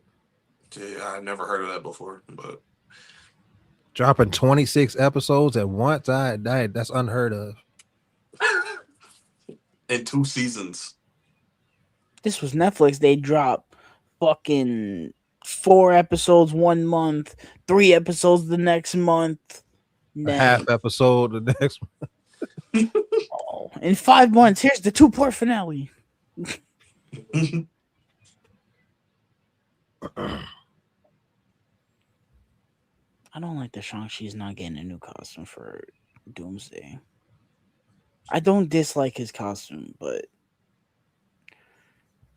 Yeah, I never heard of that before, but Dropping 26 episodes at once, that's unheard of. in 2 seasons. This was Netflix. They drop fucking 4 episodes 1 month, 3 episodes the next month. A half Then episode the next oh, in 5 months, here's the 2 part finale. I don't like that Shang-Chi's not getting a new costume for Doomsday. I don't dislike his costume, but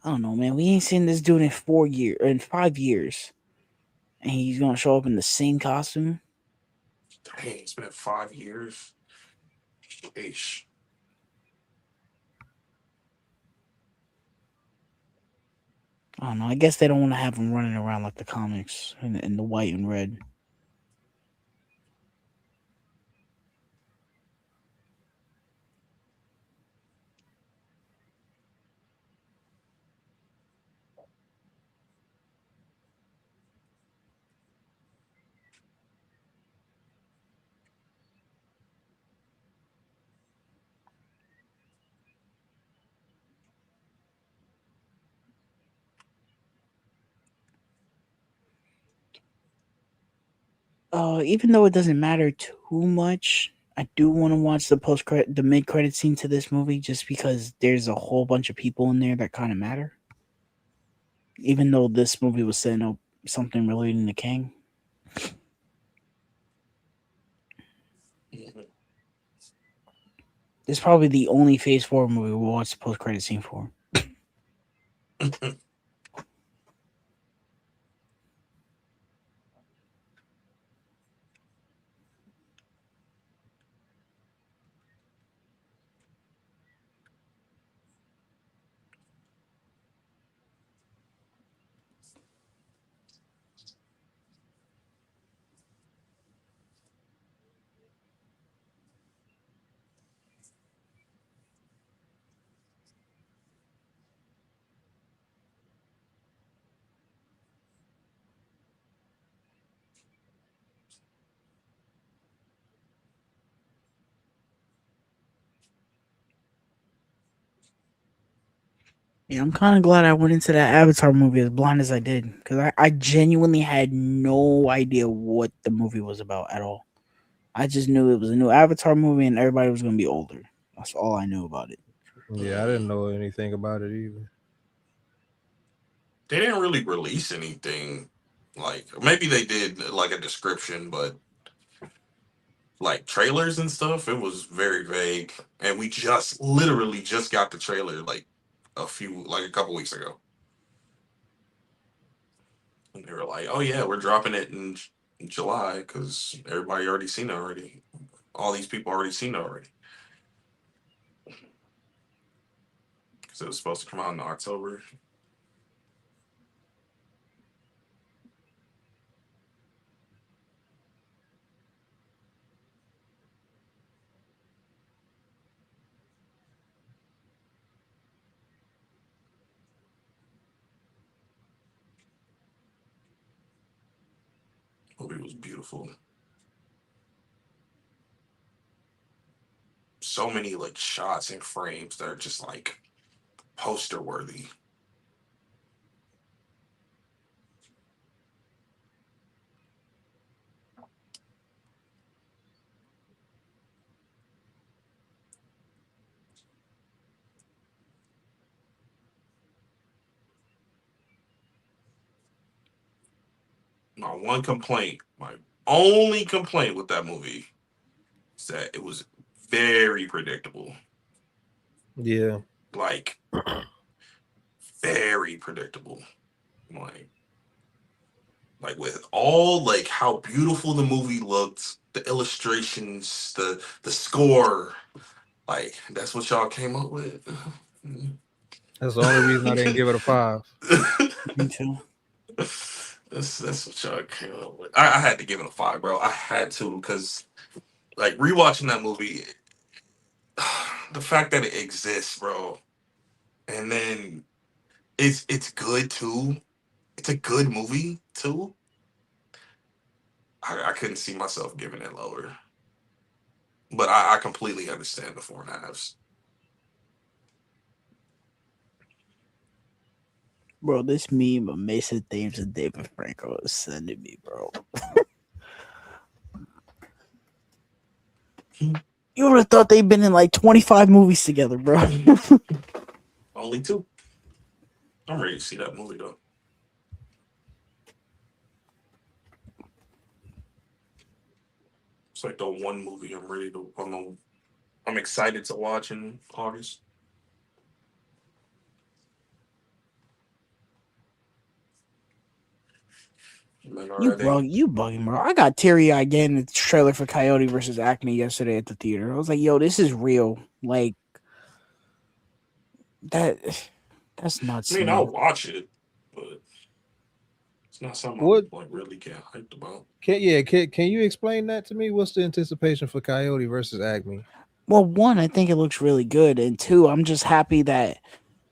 I don't know, man. We ain't seen this dude in 4 years, in 5 years, and he's gonna show up in the same costume. Dang, it's been 5 years. Sheesh. I don't know. I guess they don't want to have him running around like the comics in the white and red. Even though it doesn't matter too much, I do want to watch the mid credit scene to this movie just because there's a whole bunch of people in there that kind of matter. Even though this movie was setting up something relating to King, Mhm. this is probably the only Phase Four movie we'll watch the post credit scene for. Yeah, I'm kind of glad I went into that Avatar movie as blind as I did because I genuinely had no idea what the movie was about at all. I just knew it was a new Avatar movie and everybody was going to be older. That's all I knew about it. Yeah, I didn't know anything about it either. They didn't really release anything. Like maybe they did like a description, but like trailers and stuff, it was very vague. And we just literally just got the trailer like a couple weeks ago. And they were like, "Oh yeah, we're dropping it in July because everybody already seen it already. All these people already seen it already because it was supposed to come out in October." Movie was beautiful. So many like shots and frames that are just like poster worthy. My only complaint with that movie is that it was very predictable. Yeah, Like very predictable. Like with all like how beautiful the movie looked, the illustrations, the score, like that's what y'all came up with. that's the only reason I didn't give it a five. Me too. That's what y'all came up with. I had to give it a five, bro. I had to because like rewatching that movie, the fact that it exists, bro, and then it's good too. It's a good movie too. I couldn't see myself giving it lower, but I completely understand the four and a halves. Bro, this meme of Mason Thames and David Franco is sending me, bro. You would have thought they've been in like 25 movies together, bro. Only two. I'm ready to see that movie though. It's like the one movie I'm ready to. I'm excited to watch in August. Men are ready. You bugging, bro. I got teary eyed getting the trailer for Coyote versus Acme yesterday at the theater. I was like, yo, this is real. Like that. That's I nuts to mean, me. I'll watch it, but it's not something What I'm like really get hyped about. can you explain that to me? What's the anticipation for Coyote versus Acme? Well, one, I think it looks really good, and two, I'm just happy that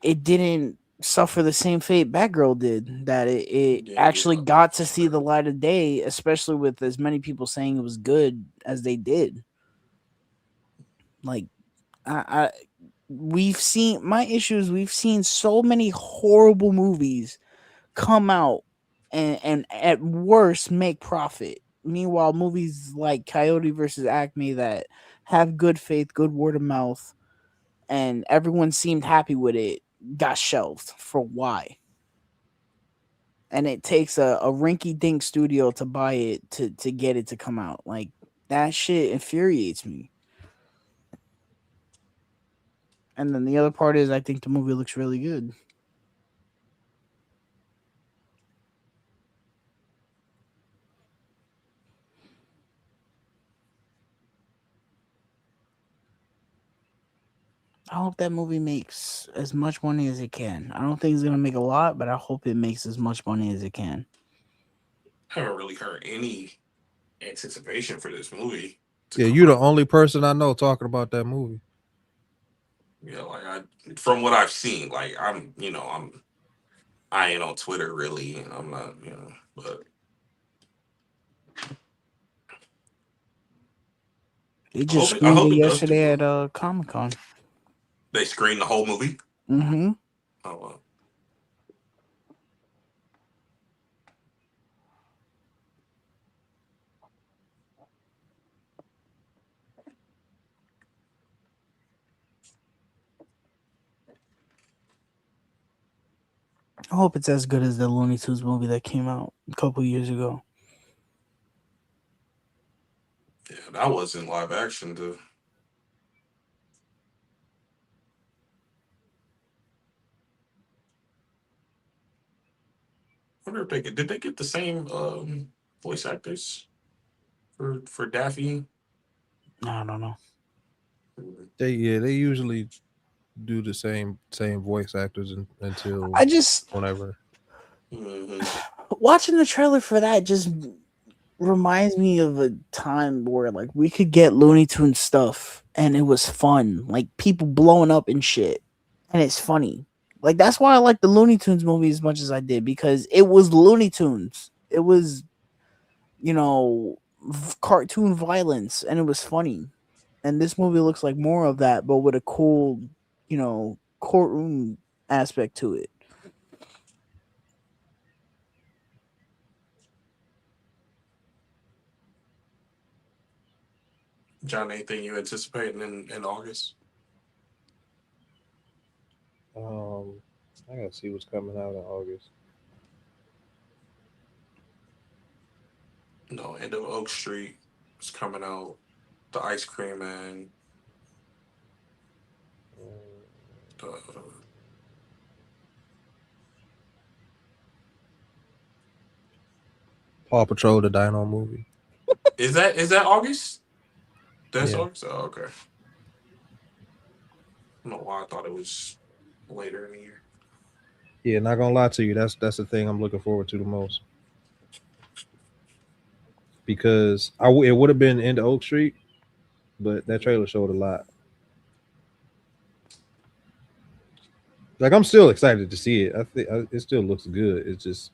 it didn't suffer the same fate Batgirl did. That it Didn't get actually a got to see the light of day, especially with as many people saying it was good as they did. Like I we've seen my issues. We've seen so many horrible movies come out and at worst make profit. Meanwhile, movies like Coyote versus Acme that have good faith, good word of mouth, and everyone seemed happy with it got shelved for why? And it takes a rinky dink studio to buy it to get it to come out. Like that shit infuriates me. And then the other part is I think the movie looks really good. I hope that movie makes as much money as it can. I don't think it's gonna make a lot, but I hope it makes as much money as it can. I haven't really heard any anticipation for this movie to Yeah, come you're the out. only person I know talking about that movie. Yeah, like I from what I've seen, like I ain't on Twitter really, and I'm not, but They I just hope I screened hope it it does do yesterday well. at Comic Con. They screened the whole movie. Mm-hmm. Oh well. I hope it's as good as the Looney Tunes movie that came out a couple years ago. Yeah, that was in live action too. I wonder if did they get the same voice actors for Daffy? I don't know. They usually do the same voice actors until I just whenever. Mm-hmm. watching the trailer for that just reminds me of a time where like we could get Looney Tune stuff and it was fun, like people blowing up and shit, and it's funny. Like that's why I like the Looney Tunes movie as much as I did because it was Looney Tunes. It was cartoon violence and it was funny. And this movie looks like more of that, but with a cool, courtroom aspect to it. John, anything you anticipating in August? Um, I gotta see what's coming out in August. No, End of Oak Street is coming out. The Ice Cream Man. Uh, Paw Patrol, the Dino movie. is that August? That's Yeah, August. Oh, okay. I don't know why I thought it was later in the year. yeah. Not gonna lie to you, that's the thing I'm looking forward to the most because it would have been Into Oak Street, but that Mhm. trailer showed a lot. Like I'm still excited to see it. I think it still looks good. It's just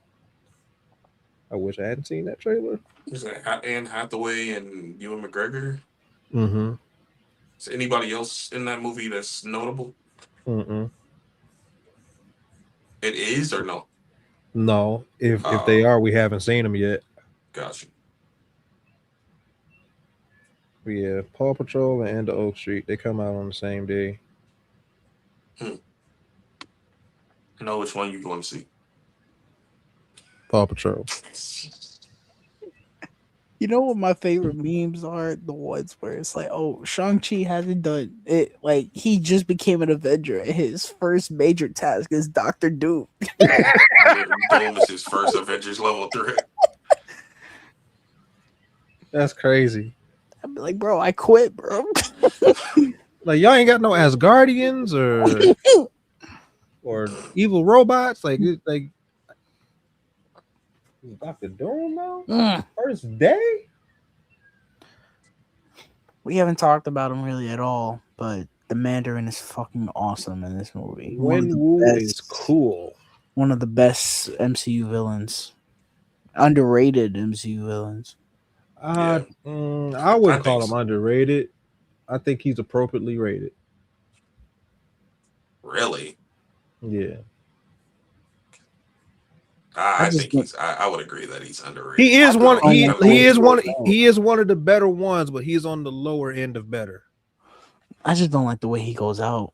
I wish I hadn't seen that trailer. Is that Anne Hathaway and Ewan McGregor? Mm-hmm. Is anybody else in that movie that's notable? Mm-mm. It is or no? No, if they Uh, are, we haven't seen them yet. gotcha. But yeah, Paw Patrol and Into Oak Street, they come out on the same day. Hmm. I know which one you want to Paw Patrol. see. You know what my favorite memes are? The ones where it's like, oh, Shang-Chi hasn't done it. Like, he just became an Avenger. And his first major task is Doctor Doom. Yeah, Doom is his first Avengers level threat. That's crazy. I'd be like, bro, I quit, bro. Like y'all ain't got no Asgardians or evil robots. Like Doctor Doom now. Mm. First day. We haven't talked about him really at all, but the Mandarin is fucking awesome in this movie. Wen Wu is cool. One of the best MCU villains, underrated MCU villains. Yeah, I I wouldn't think call him so. underrated. I think he's appropriately rated. Really? Yeah. I I just think don't, he's. I would agree that he's He underrated. I is just one. Probably don't even like a the little way he too. goes out. He is one of the better ones, but he's on the lower end of better. I just don't like the way he goes out.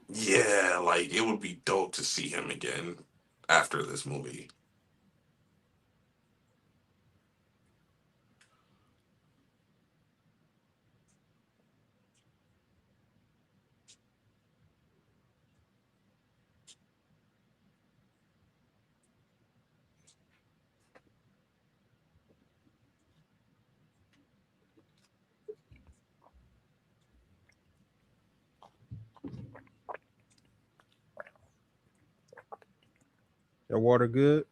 Yeah, like it would be dope to see him again after this movie. Your water good?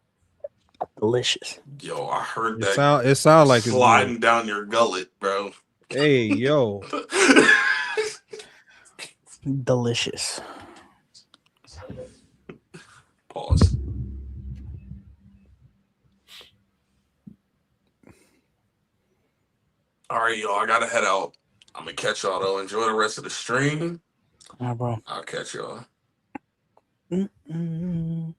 Delicious. Yo, I heard It that sound like it's good. sliding down your gullet, bro. Hey yo, Delicious. Pause. All right, y'all. I gotta head out. I'm gonna catch y'all though. Enjoy the rest of the stream. Bro. I'll catch y'all. Mm-mm.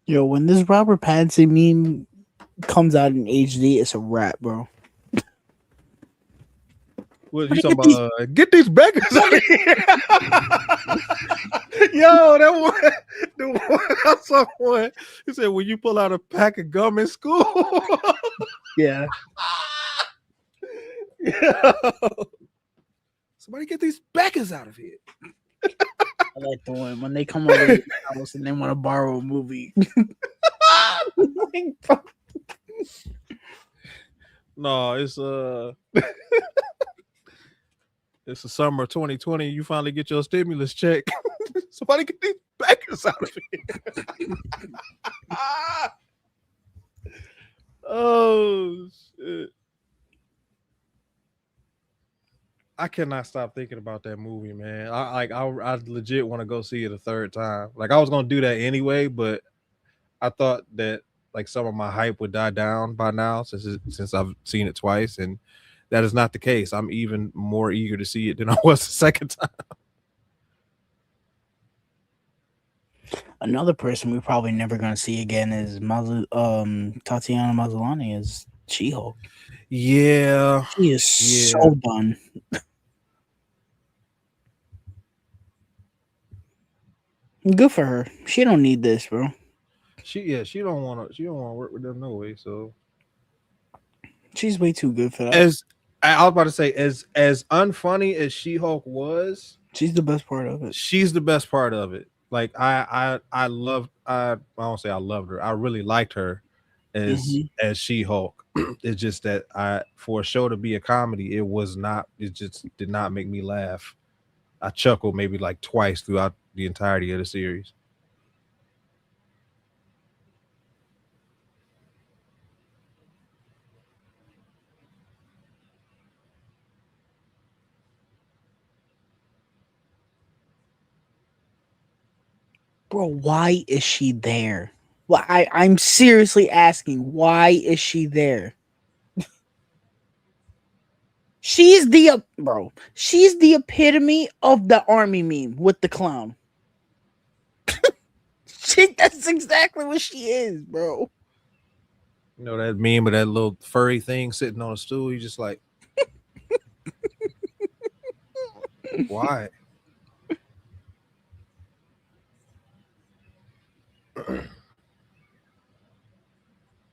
Yo, when this Robert Pattinson meme comes out in HD, it's a wrap, bro. what you Look talking at these. about? Get these beggars out of here! Yo, that one, the one I saw one. He said, "When you pull out a pack of gum in school." Yeah. Yeah. Somebody get these beggars out of here. I like the one when they come over to the house and they want to borrow a movie. Like, bro, No, it's the summer of 2020. You finally get your stimulus check. Somebody get these beggars out of here. Oh shit. I cannot stop thinking about that movie, man. I legit want to go see it a third time. Like I was gonna do that anyway, but I thought that like some of my hype would die down by now since I've seen it twice, and that is not the case. I'm even more eager to see it than I was the second time. another person we're probably never gonna see again is Tatiana Maslany as She-Hulk. Yeah, She is yeah. so done. Good for her. She don't need this, bro. She don't wanna work with them no way. So She's way too good for that. as I was about to say, as unfunny as She Hulk was, She's the best part of it. she's the best part of it. Like I loved I don't say I loved her. I really liked her Hmm. as She Hulk. It's just that I for a show to be a comedy, it was not. It just did not make me laugh. I chuckled maybe like twice throughout the entirety of the series. Bro, why is she there? Well, I'm seriously asking, why is she there? She's the bro. She's the epitome of the army meme with the clown. Shit, that's exactly what she is, bro. You know that meme of that little furry thing sitting on a stool. You just like, why?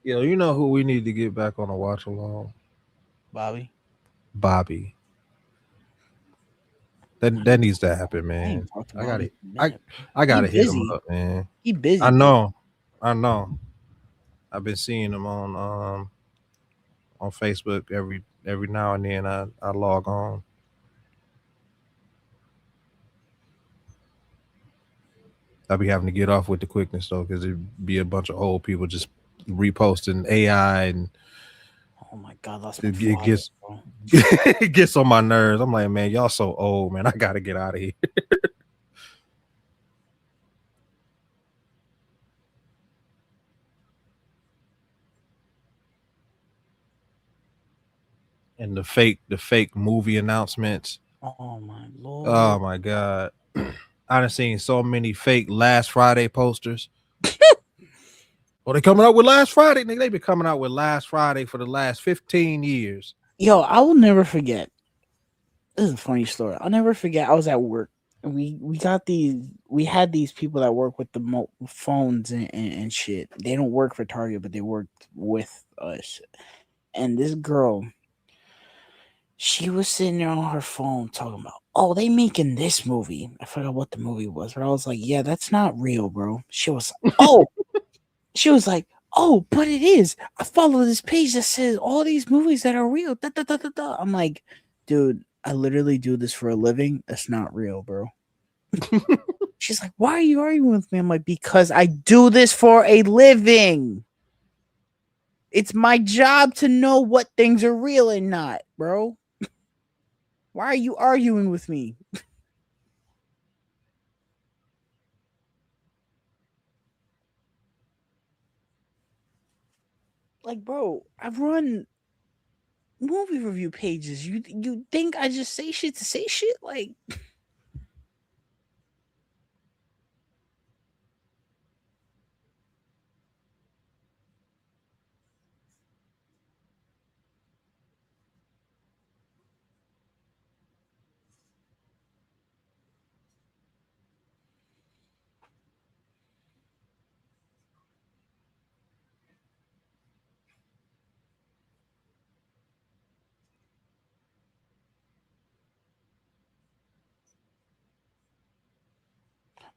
You know who we need to get back on a watch along? Bobby. Bobby. That needs to happen, I ain't man. talked I about gotta it in a I minute. I He gotta hit him busy. up, man. He I busy, bro. know, I know. I've been seeing him on Facebook every now and then. I log on. I be having to get off with the quickness though, because it'd be a bunch of old people just reposting AI, and Oh my god, that's my it father, gets bro. it gets on my nerves. I'm like, man, y'all so old, man. I gotta get out of here. And the fake movie announcements. Oh my lord. Oh my god. I done seen so many fake Last Friday posters. Oh, they coming out with Last Friday. Nigga, they been coming out with Last Friday for the last 15 years. Yo, I will never forget. This is a funny story. I'll never forget. I was at work. And we got these. We had these people that work with the phones and shit. They don't work for Target, but they worked with us. And this girl, she was sitting there on her phone talking about, oh, they making this movie. I forgot what the movie was, but I was like, yeah, that's not real, bro. She was like, oh, but it is. I follow this page that says all these movies that are real. Da, da, da, da, da. I'm like, dude, I literally do this for a living. That's not real, bro. She's like, why are you arguing with me? I'm like, because I do this for a living. It's my job to know what things are real and not, bro. Why are you arguing with me? Like, bro, I run movie review pages. You think I just say shit to say shit? Like,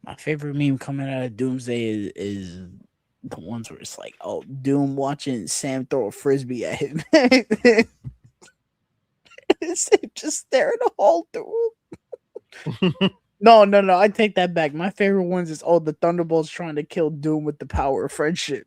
my favorite meme coming out of Doomsday is the ones where it's like, oh, Doom watching Sam throw a frisbee at him. Sam just staring a hole through. No, no, no. I take that back. My favorite ones is the Thunderbolts trying to kill Doom with the power of friendship.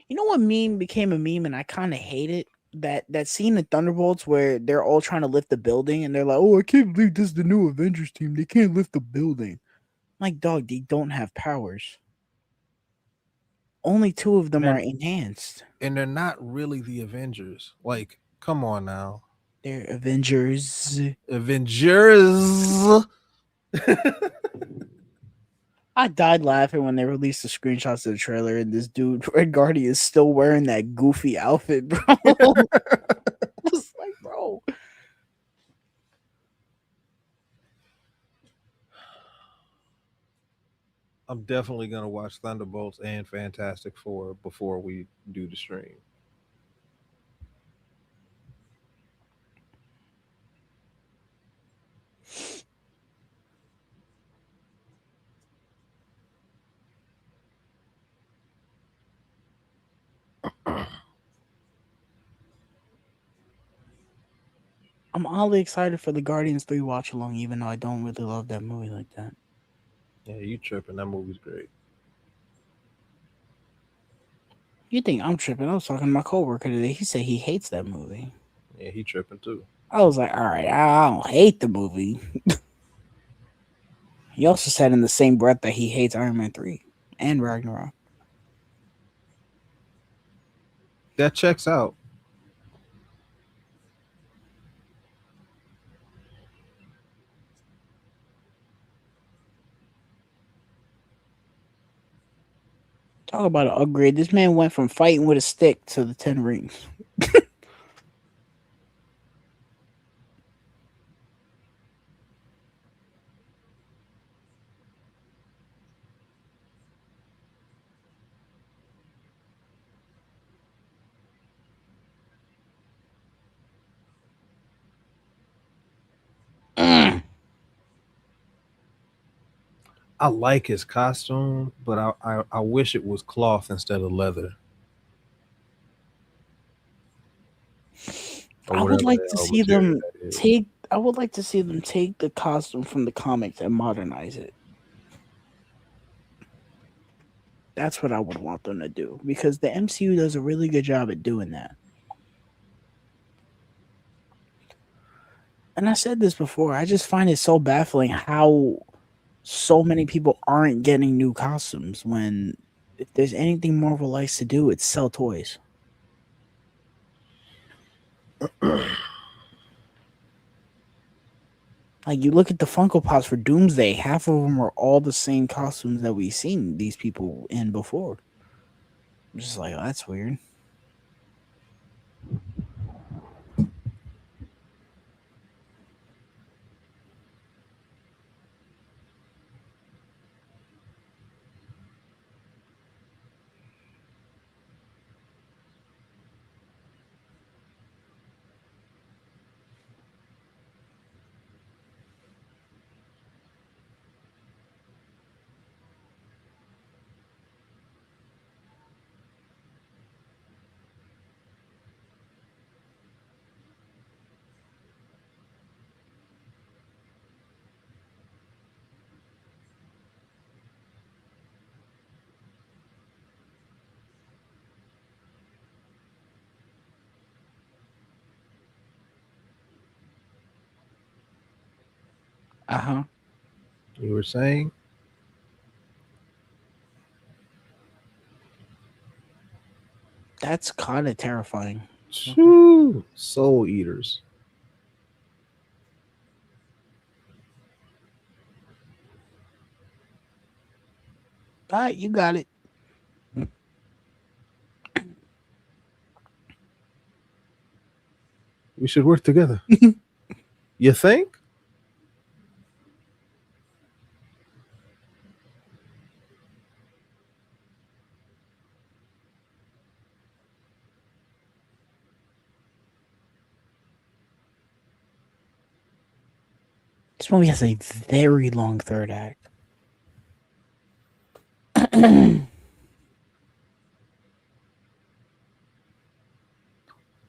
You know what meme became a meme and I kind of hate it? That scene in Thunderbolts where they're all trying to lift the building and they're like, "Oh, I can't believe this is the new Avengers team. They can't lift the building." I'm like, dog, they don't have powers. Only two of and them are they're enhanced. and they're not really the Avengers. Like, come on now. They're Avengers. Avengers. I died laughing when they released the screenshots of the trailer and this dude, Red Guardian, is still wearing that goofy outfit, bro. I was like, bro. I'm definitely gonna watch Thunderbolts and Fantastic Four before we do the stream. I'm oddly excited for the Guardians 3 watch along, even though I don't really love that movie like that. Yeah, you tripping? That movie's great. You think I'm tripping? I was talking to my coworker today. He said he hates that movie. Yeah, he tripping too. I was like, all right, I don't hate the movie. He also said in the same breath that he hates Iron Man 3 and Ragnarok. That checks out. Talk about an upgrade. This man went from fighting with a stick to the 10 rings. I like his costume, but I wish it was cloth instead of leather or I would whatever like the to hell see material them that is. take. I would like to see them take the costume from the comics and modernize it. That's what I would want them to do because the MCU does a really good job at doing that. And I said this before. I just find it so baffling how so many people aren't getting new costumes when if there's anything Marvel likes to do, it's sell toys. Like you look at the Funko Pops for Doomsday, half of them are all the same costumes that we've seen these people in before. I'm just like, oh, that's weird. Uh huh. You were saying? That's kind of terrifying. Shoo, soul eaters. All right, you got it. We should work together. You think? This movie has a very long third act.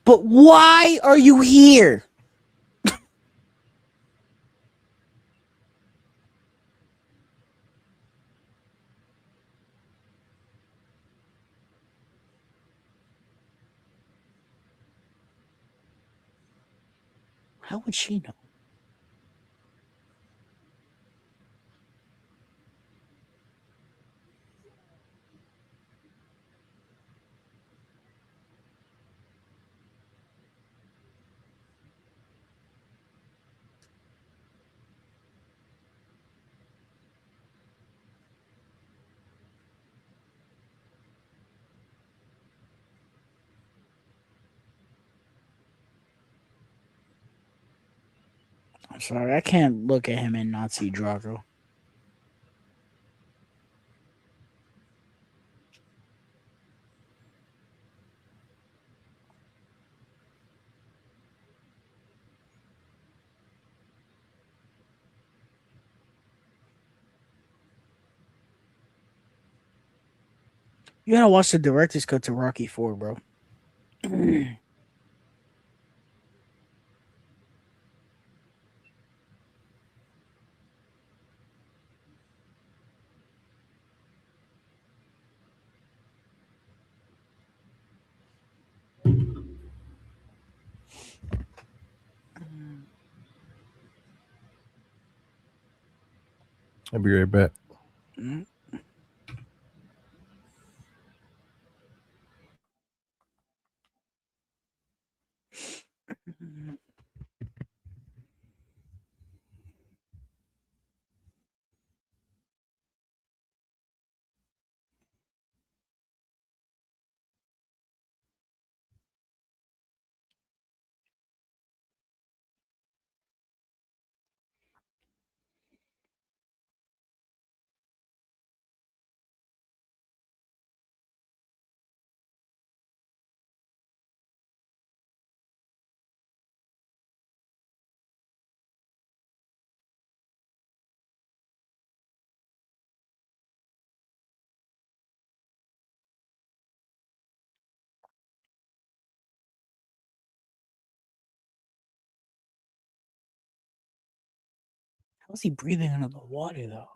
But why are you here? How would she know? I'm sorry, I can't look at him and not see Drago. You gotta watch the director's cut to Rocky 4, bro. I'll be right back. How's he breathing under the water though?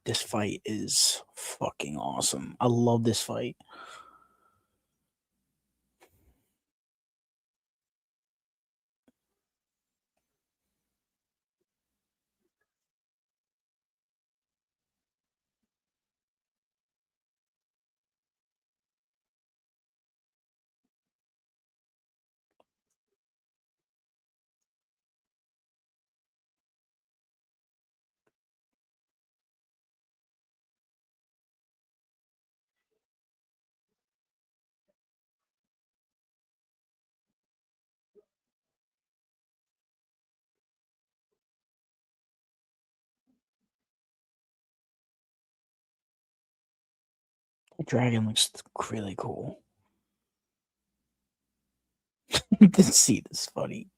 This fight is fucking awesome. I love this fight. The dragon looks really cool. This scene is funny.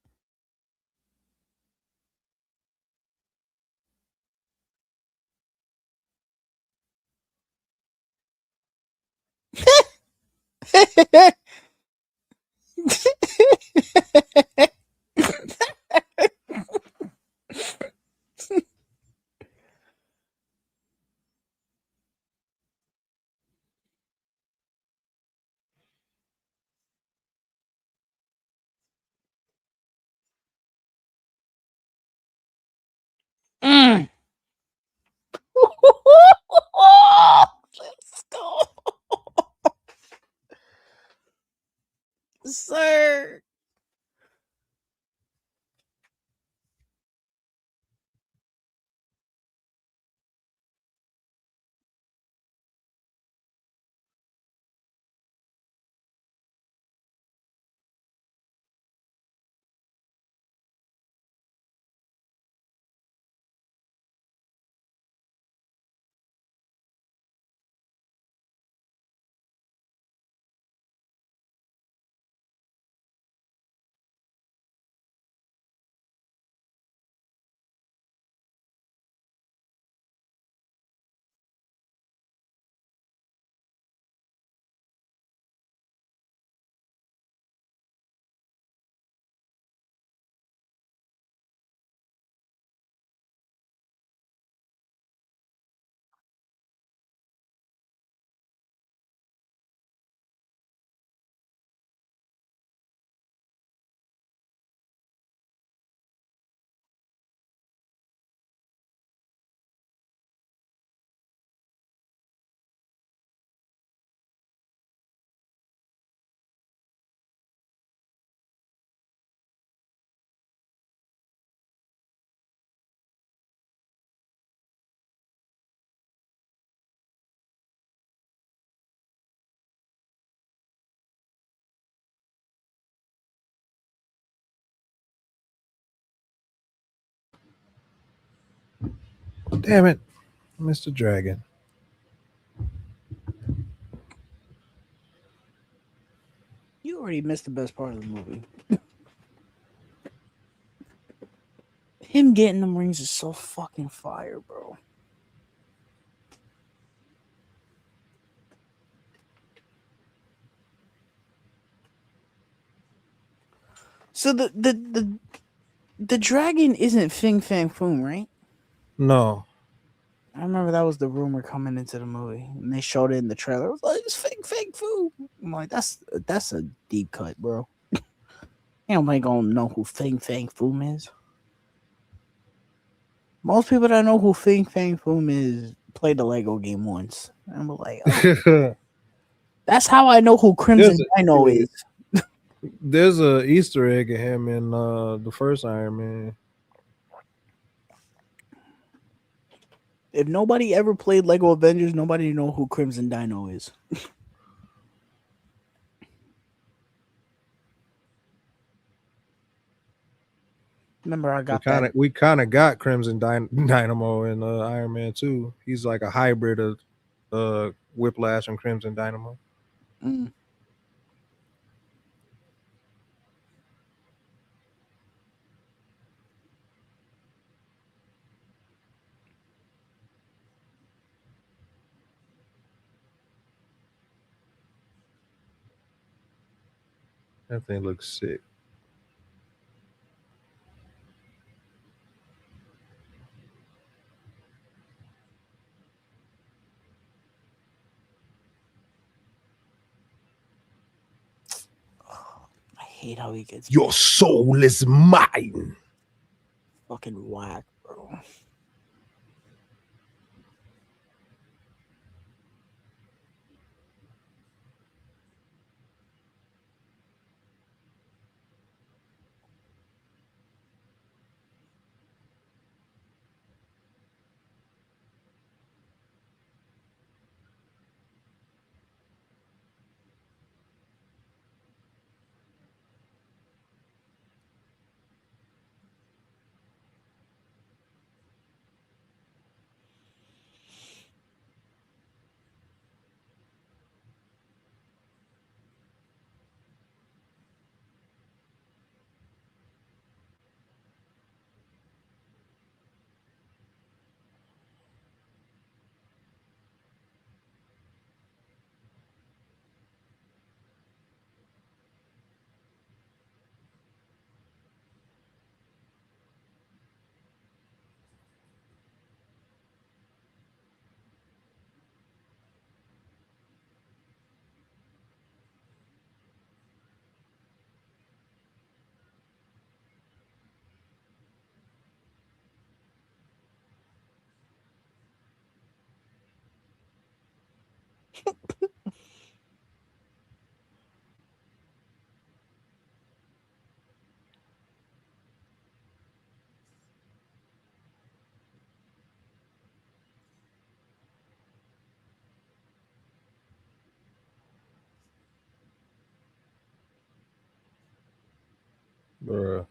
Mm. Let's go, sir. Damn it. Mr. Dragon. You already missed the best part of the movie. Him getting them rings is so fucking fire, bro. So the dragon isn't Fing Fang Foom, right? No. I remember that was the rumor coming into the movie, and they showed it in the trailer. It was like it's Fing Foom. I'm like, that's a deep cut, bro. Ain't nobody gonna know who Fing Fang Foom is. Most people that know who Fing Fang Foom is played the Lego game once. And I'm like, oh, that's how I know who there's Crimson a Dino yeah, is. there's a Easter egg of him in the first Iron Man. If nobody ever played Lego Avengers, nobody know who Crimson Dino is. Remember, I got that. We kind of got Crimson Dynamo in Iron Man 2. He's like a hybrid of Whiplash and Crimson Dynamo. Mm. That thing looks sick. I hate how he gets Your soul is mine. fucking whack, bro. Bruh.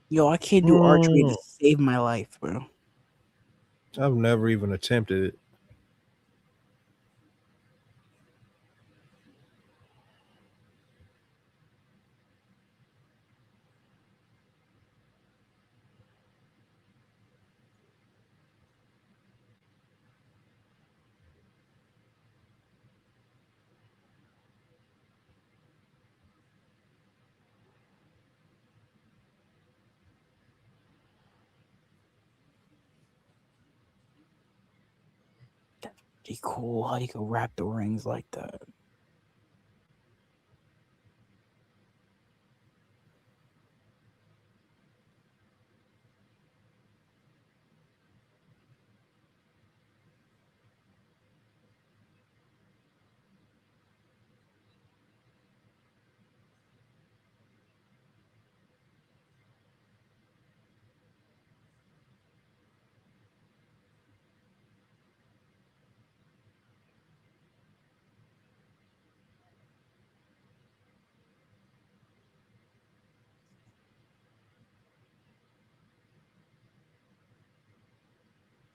Yo, I can't do archery to Mm, save my life, bro. I've never even attempted it. Be cool how you can wrap the rings like that.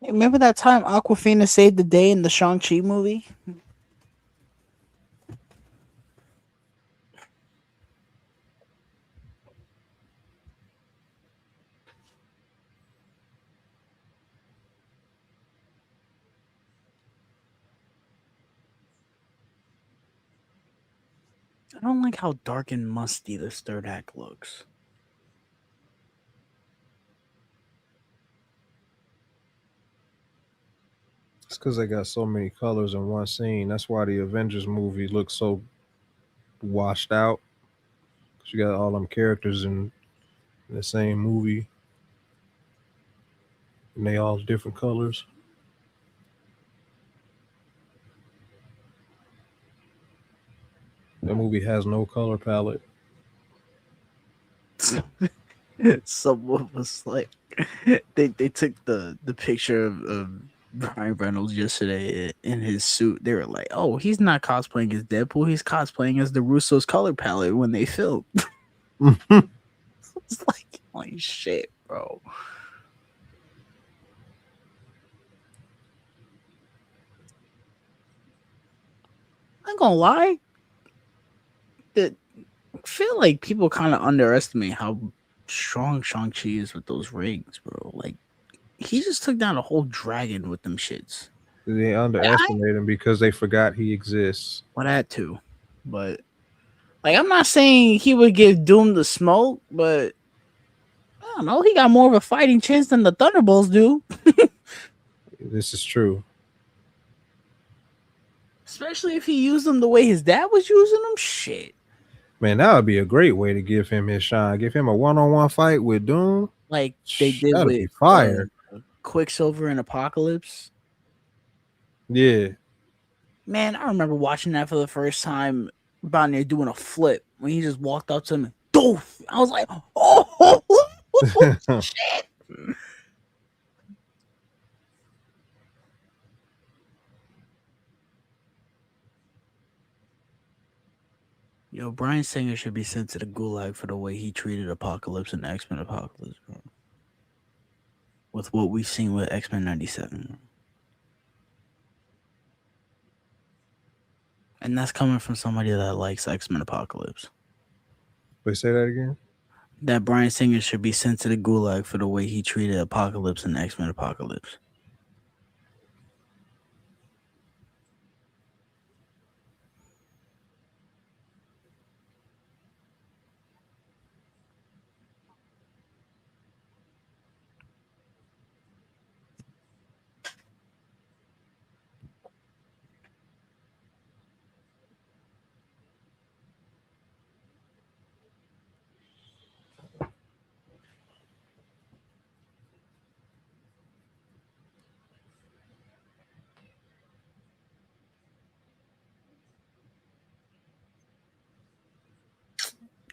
Hey, remember that time Aquafina saved the day in the Shang-Chi movie? I don't like how dark and musty this third act looks. It's because they got so many colors in one scene. That's why the Avengers movie looks so washed out. 'Cause you got all them characters in the same movie, and they all different colors. That movie has no color palette. Someone was like, they took the picture of Ryan Reynolds yesterday in his suit. They were like, "Oh, he's not cosplaying as Deadpool. He's cosplaying as the Russo's color palette when they filmed." It's like, holy shit, bro. I'm gonna lie, that I feel like people kind of underestimate how strong Shang-Chi is with those rings, bro. Like he just took down a whole dragon with them shits. They I underestimate him because they forgot he exists. well that too, but like I'm not saying he would give Doom the smoke, but I don't know. He got more of a fighting chance than the Thunderbolts do, This is true. especially if he used them the way his dad was using them. Shit, Man, that would be a great way to give him his shine. Give him a one-on-one fight with Doom. like they did That'd with be fire. Quicksilver and Apocalypse. Yeah. Man, I remember watching that for the first time. About there doing a flip when he just walked up to me. Doof! I was like, oh shit! Yo, Brian Singer should be sent to the gulag for the way he treated Apocalypse and X Men Apocalypse, bro. With what we've seen with X Men '97, and that's coming from somebody that likes X Men Apocalypse. Wait, say that again. That Brian Singer should be sent to the gulag for the way he treated Apocalypse and X Men Apocalypse.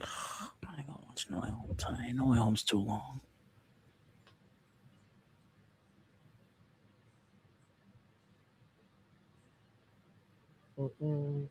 I ain't gonna watch No Way Home tonight. No Way Home's too long. Mm-mm.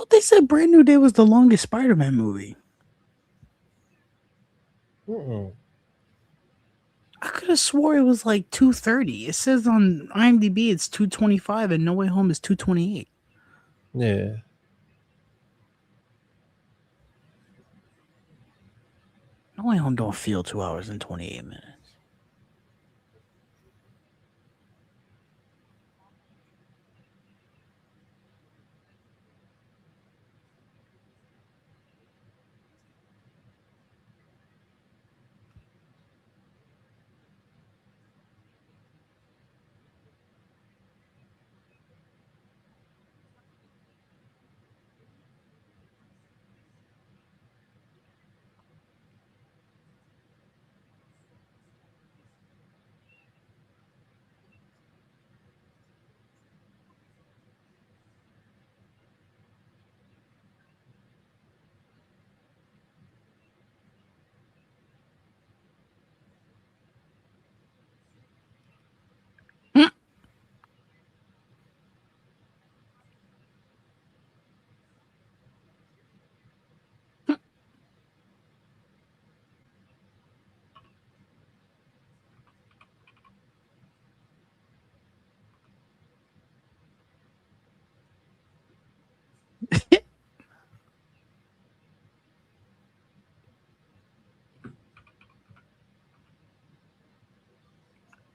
thought they said Brand New Day was the longest Spider-Man movie. Mm-mm. I could have swore it was like 230. It says on IMDb it's 225 and No Way Home is 228. Yeah. No Way Home don't feel 2 hours and 28 minutes.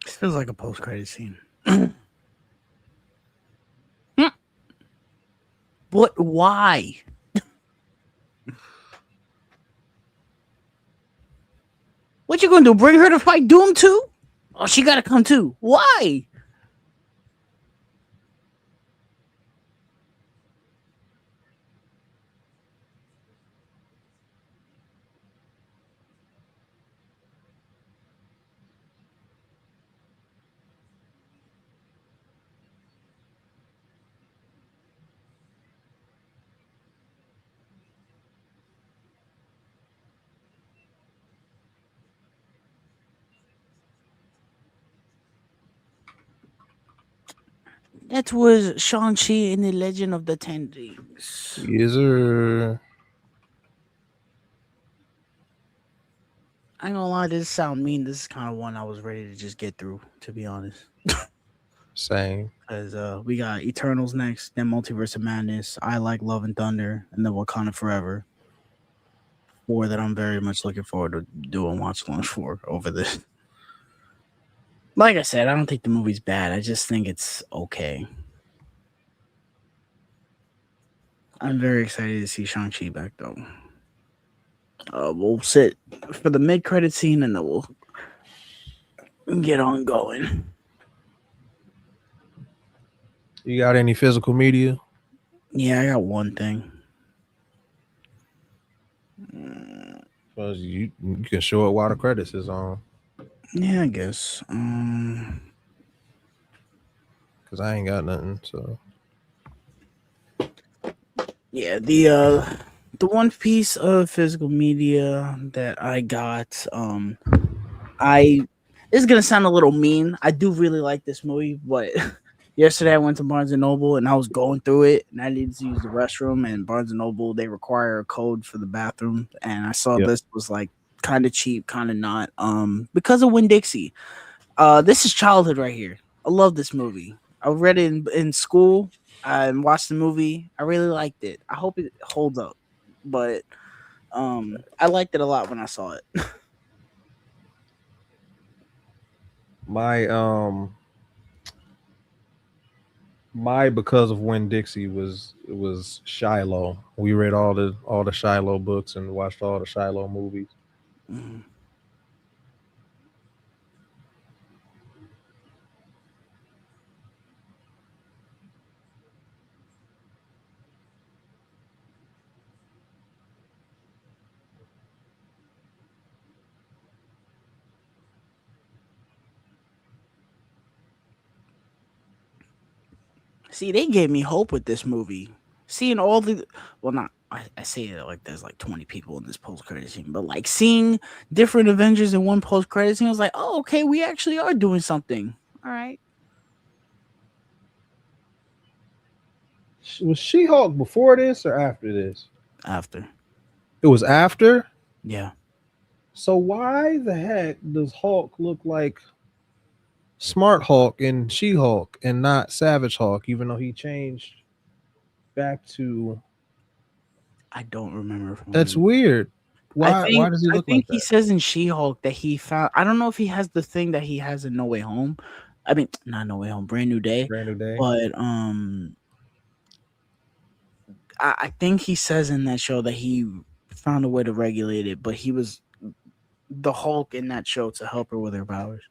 This feels like a post-credit scene. But why? What you gonna do? Bring her to fight Doom too? Oh, she gotta come too. Why? That was Shang-Chi in the Legend of the Ten Rings. Yes, sir. I ain't gonna lie, this sound mean. This is kind of one I was ready to just get through, to be honest. Same. Because we got Eternals next, then Multiverse of Madness, I Like Love and Thunder, and then Wakanda Forever. Four that I'm very much looking forward to doing watch launch for over this. Like I said, I don't think the movie's bad. I just think it's okay. I'm very excited to see Shang-Chi back though. We'll sit for the mid-credit scene and then we'll get on going. You got any physical media? Yeah, I got one thing. Well, you can show it while the credits is on. Yeah, I guess. Cause I ain't got nothing. So Yeah, the one piece of physical media that I got, I this is gonna sound a little mean. I do really like this movie, but yesterday I went to Barnes and Noble and I was going through it and I needed to use the restroom and Barnes and Noble they require a code for the bathroom and I saw yep. this was like kind of cheap, kind of not. Because of Winn Dixie. This is childhood right here. I love this movie. I read it in school. I watched the movie. I really liked it. I hope it holds up, but I liked it a lot when I saw it. My my because of when Dixie was Shiloh. We read all the Shiloh books and watched all the Shiloh movies. Mhm. See, they gave me hope with this movie. Seeing all the well, not I say it like there's like 20 people in this post credit scene, but like seeing different Avengers in one post credit scene, I was like, oh, okay, we actually are doing something. All right. Was She-Hulk before this or after this? after. It was after. Yeah. So why the heck does Hulk look like Smart Hulk and She-Hulk and not Savage Hulk, even though he changed back to? I don't remember if That's I'm weird. I Why think does he I look think like he that? says in She-Hulk that he found. I don't know if he has the thing that he has in No Way Home. I mean, not No Way Home, Brand New Day. Brand new day. But I think he says in that show that he found a way to regulate it, but he was the Hulk in that show to help her with her powers.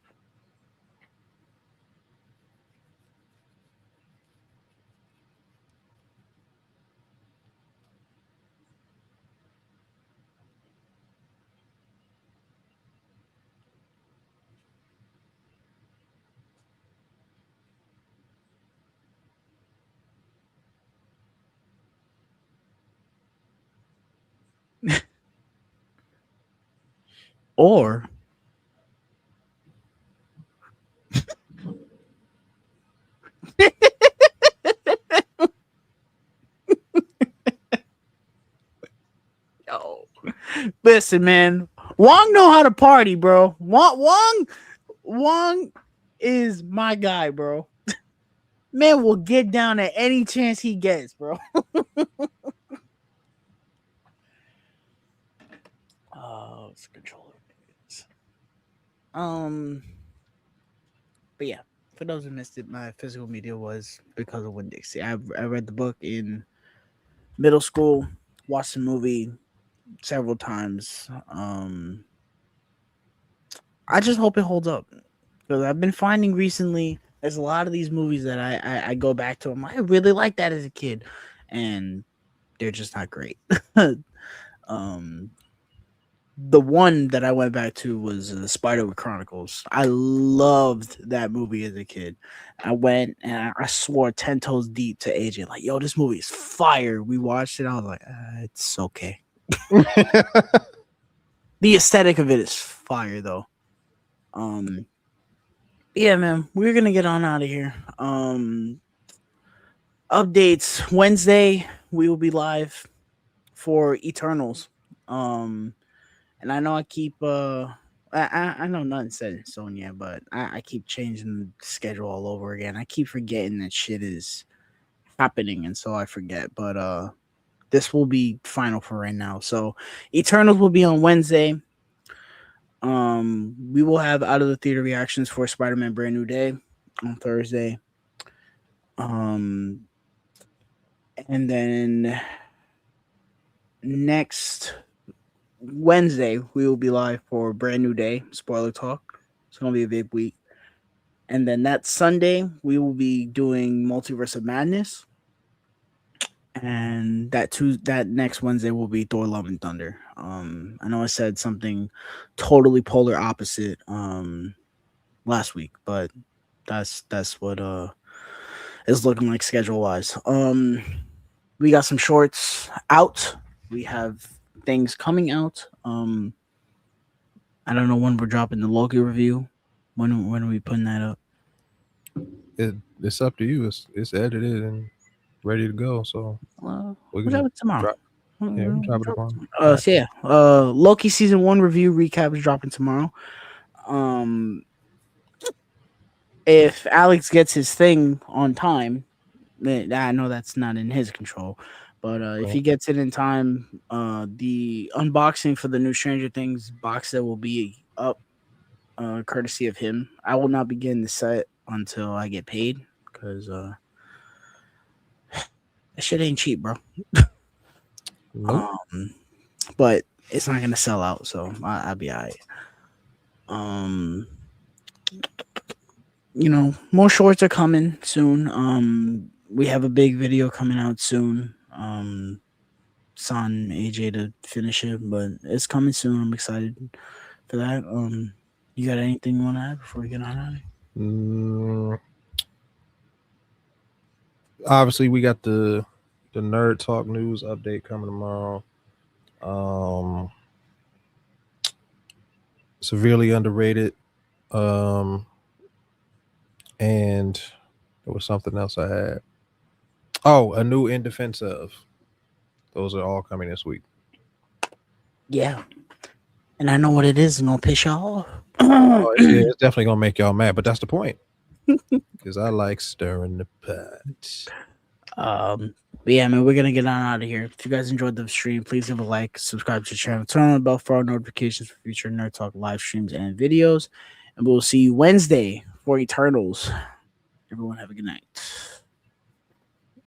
Or yo, listen, man, Wong know how to party, bro. Wong is my guy, bro. Man will get down at any chance he gets, bro. Oh, it's controller. Um, but yeah, for those who missed it, my physical media was because of Winn Dixie. I read the book in middle school, watched the movie several times. I just hope it holds up because I've been finding recently there's a lot of these movies that I go back to. I really liked that as a kid, and they're just not great. um, the one that I went back to was the Spider Chronicles. I loved that movie as a kid. I went and I swore 10 toes deep to AJ, like, "Yo, this movie is fire." We watched it. I was like, "It's okay." The aesthetic of it is fire, though. Um, yeah, man, we're gonna get on out of here. Updates Wednesday. We will be live for Eternals. Um, and I know I keep I know nothing set in stone yet, but I keep changing the schedule all over again. I keep forgetting that shit is happening, and so I forget. But this will be final for right now. So Eternals will be on Wednesday. We will have out of the theater reactions for Spider-Man Brand New Day on Thursday. Um, and then next Wednesday we will be live for Brand New Day spoiler talk. It's gonna be a big week. And then that Sunday we will be doing Multiverse of Madness. And that next Wednesday will be Thor Love and Thunder. I know I said something totally polar opposite last week, but that's what is looking like schedule wise. We got some shorts out. We have things coming out. I don't know when we're dropping the Loki review. When are we putting that up? It's up to you. It's edited and ready to go. So we We'll drop can it tomorrow. drop. Yeah, we can drop it upon. So yeah, Loki season 1 review recap is dropping tomorrow. Um, if Alex gets his thing on time, I know that's not in his control, but if he gets it in time, the unboxing for the new Stranger Things box set will be up, courtesy of him. I will not be getting the set until I get paid because that shit ain't cheap, bro. Nope. Um, but it's not gonna sell out, so I'll be alright. Um, more shorts are coming soon. We have a big video coming out soon. It's on AJ to finish it, but it's coming soon. I'm excited for that. You got anything you want to add before we get on out of here? Mm, obviously, we got the Nerd Talk news update coming tomorrow. Um, severely underrated. Um, and there was something else I had. Oh, a new In Defense Of. Those are all coming this week. Yeah, and I know what it is. And gonna piss y'all Oh, off. it's definitely gonna make y'all mad, but that's the point. Because I like stirring the pot. Um, but yeah, man, we're gonna get on out of here. If you guys enjoyed the stream, please leave a like, subscribe to the channel, turn on the bell for our notifications for future Nerd Talk live streams and videos. And we'll see you Wednesday for Eternals. Everyone have a good night.